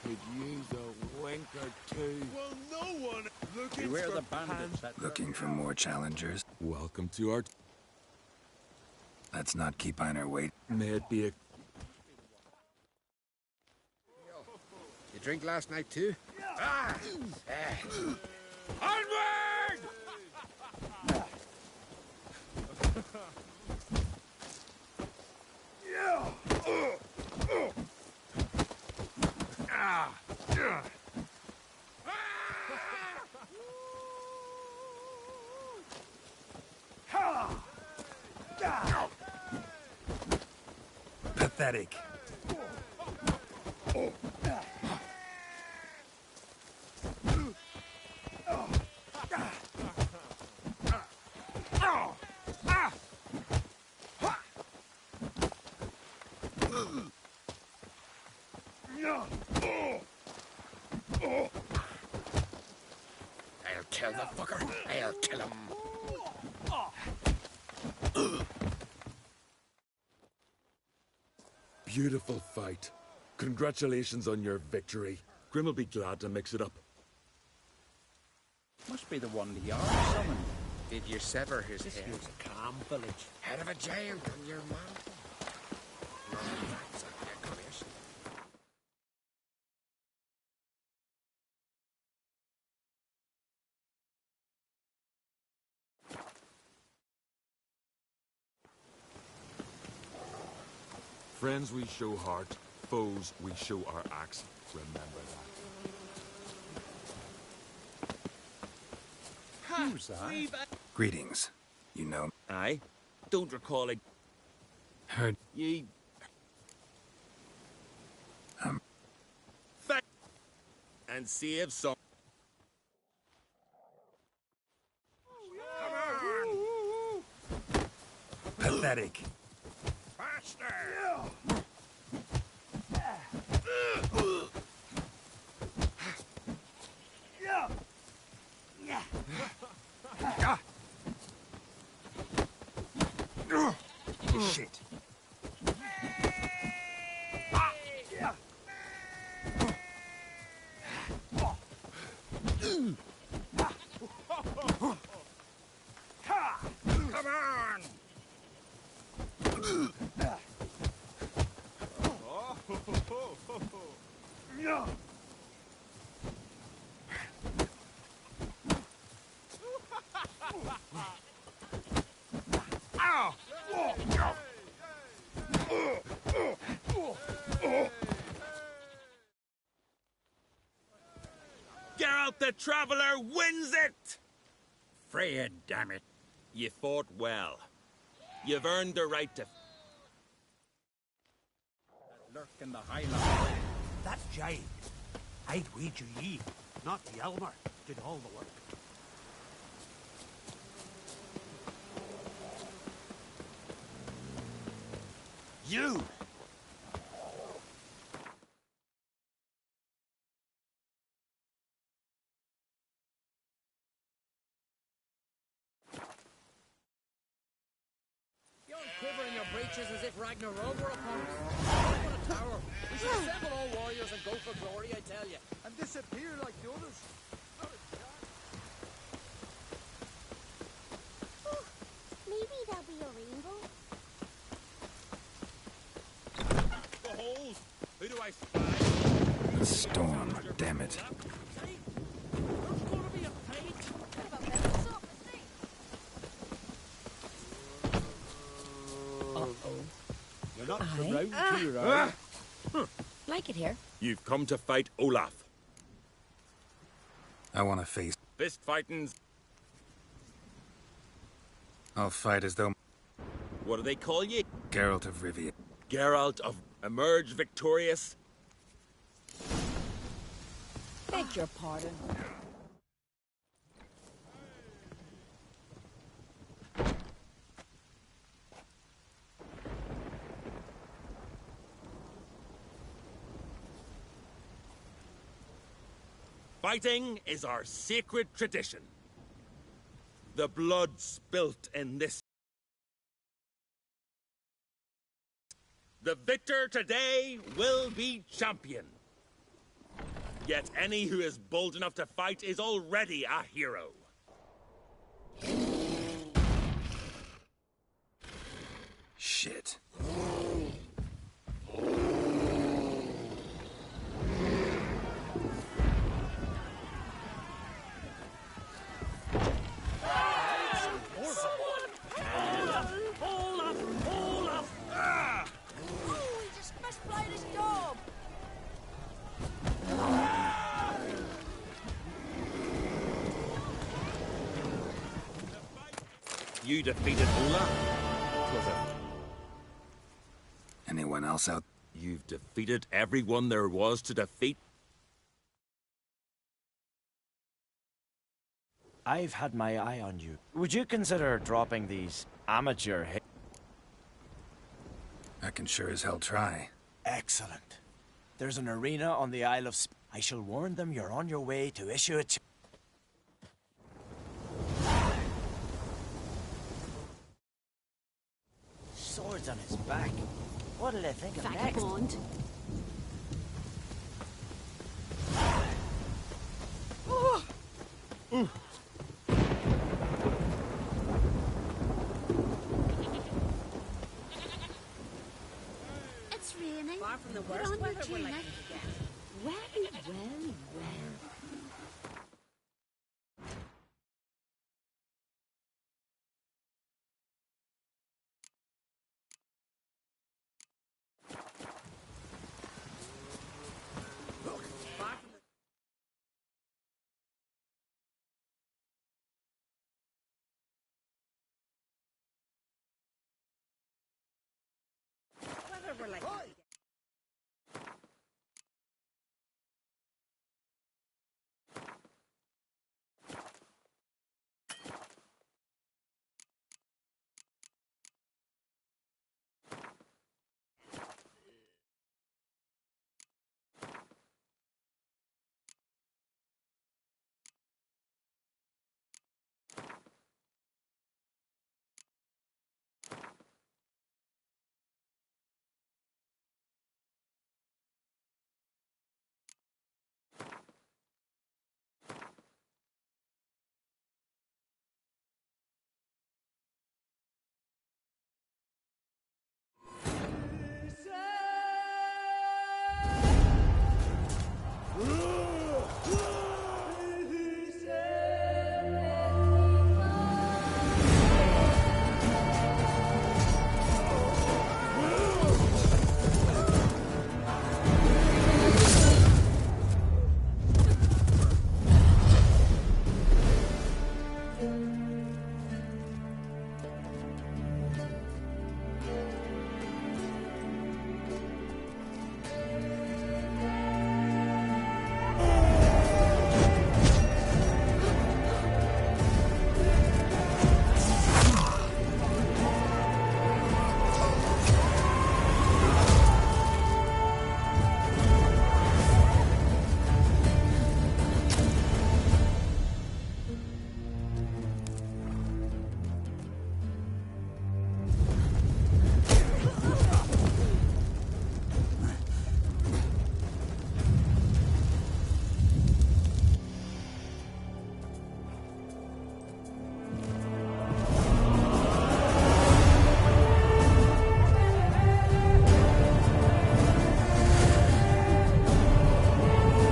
[SPEAKER 6] could use a wink or two.
[SPEAKER 7] Well, no one looking
[SPEAKER 9] Beware
[SPEAKER 7] for
[SPEAKER 9] the bandits that
[SPEAKER 3] Looking for more challengers?
[SPEAKER 6] Welcome to our...
[SPEAKER 3] Let's not keep on our weight.
[SPEAKER 6] May it be a...
[SPEAKER 17] You drink last night too? Ah!
[SPEAKER 1] Onward!
[SPEAKER 10] Pathetic.
[SPEAKER 17] I'll kill the fucker. I'll kill him.
[SPEAKER 6] Beautiful fight. Congratulations on your victory. Grim will be glad to mix it up.
[SPEAKER 9] must be the one the Jarl summoned.
[SPEAKER 17] Did you sever his head?
[SPEAKER 9] This was a calm village.
[SPEAKER 17] Head of a giant on your mount. No, that's a decoration.
[SPEAKER 6] Friends we show heart, foes we show our axe. Remember that.
[SPEAKER 9] Who's that?
[SPEAKER 3] Greetings. You know...
[SPEAKER 12] Aye. Don't recall it.
[SPEAKER 3] Heard...
[SPEAKER 12] Ye...
[SPEAKER 3] Um...
[SPEAKER 12] And save some...
[SPEAKER 10] Pathetic. Shit.
[SPEAKER 17] Come on!
[SPEAKER 12] Geralt the Traveler wins it!
[SPEAKER 9] Freya, damn it.
[SPEAKER 12] You fought well. You've earned the right to...
[SPEAKER 9] Lurk in the Highlands.
[SPEAKER 10] That giant, I'd wager ye, not the Elmer, did all the work.
[SPEAKER 12] You!
[SPEAKER 8] You're quivering your breeches as if Ragnarok were upon us. What a tower! We should assemble all warriors and go for glory, I tell you.
[SPEAKER 11] And disappear like the others.
[SPEAKER 15] Maybe there'll be a rainbow.
[SPEAKER 12] Behold! Who do I spy?
[SPEAKER 3] The storm, damn it.
[SPEAKER 11] You're not from
[SPEAKER 5] Aye.
[SPEAKER 11] round here, are you?
[SPEAKER 5] Like it here.
[SPEAKER 12] You've come to fight Olaf.
[SPEAKER 3] I want to face...
[SPEAKER 12] Fist fighting's...
[SPEAKER 3] I'll fight as though...
[SPEAKER 12] What do they call ye?
[SPEAKER 3] Geralt of Rivia.
[SPEAKER 12] Geralt of... Emerge victorious?
[SPEAKER 15] Beg your pardon.
[SPEAKER 12] Fighting is our sacred tradition. The blood spilt in this. The victor today will be champion. Yet any who is bold enough to fight is already a hero.
[SPEAKER 18] Shit.
[SPEAKER 12] You defeated Olaf.
[SPEAKER 18] Anyone else out?
[SPEAKER 12] You've defeated everyone there was to defeat.
[SPEAKER 16] I've had my eye on you. Would you consider dropping these amateur hits?
[SPEAKER 18] I can sure as hell try.
[SPEAKER 16] Excellent. There's an arena on the Isle of I shall warn them you're on your way to issue a Swords on his back. What'll they think of next?
[SPEAKER 15] Vagabond. It's raining.
[SPEAKER 4] Far from the
[SPEAKER 15] Put
[SPEAKER 4] worst
[SPEAKER 15] on your
[SPEAKER 4] weather we're
[SPEAKER 15] tunic.
[SPEAKER 4] likely to get.
[SPEAKER 15] Well.
[SPEAKER 4] Weather we're likely to get.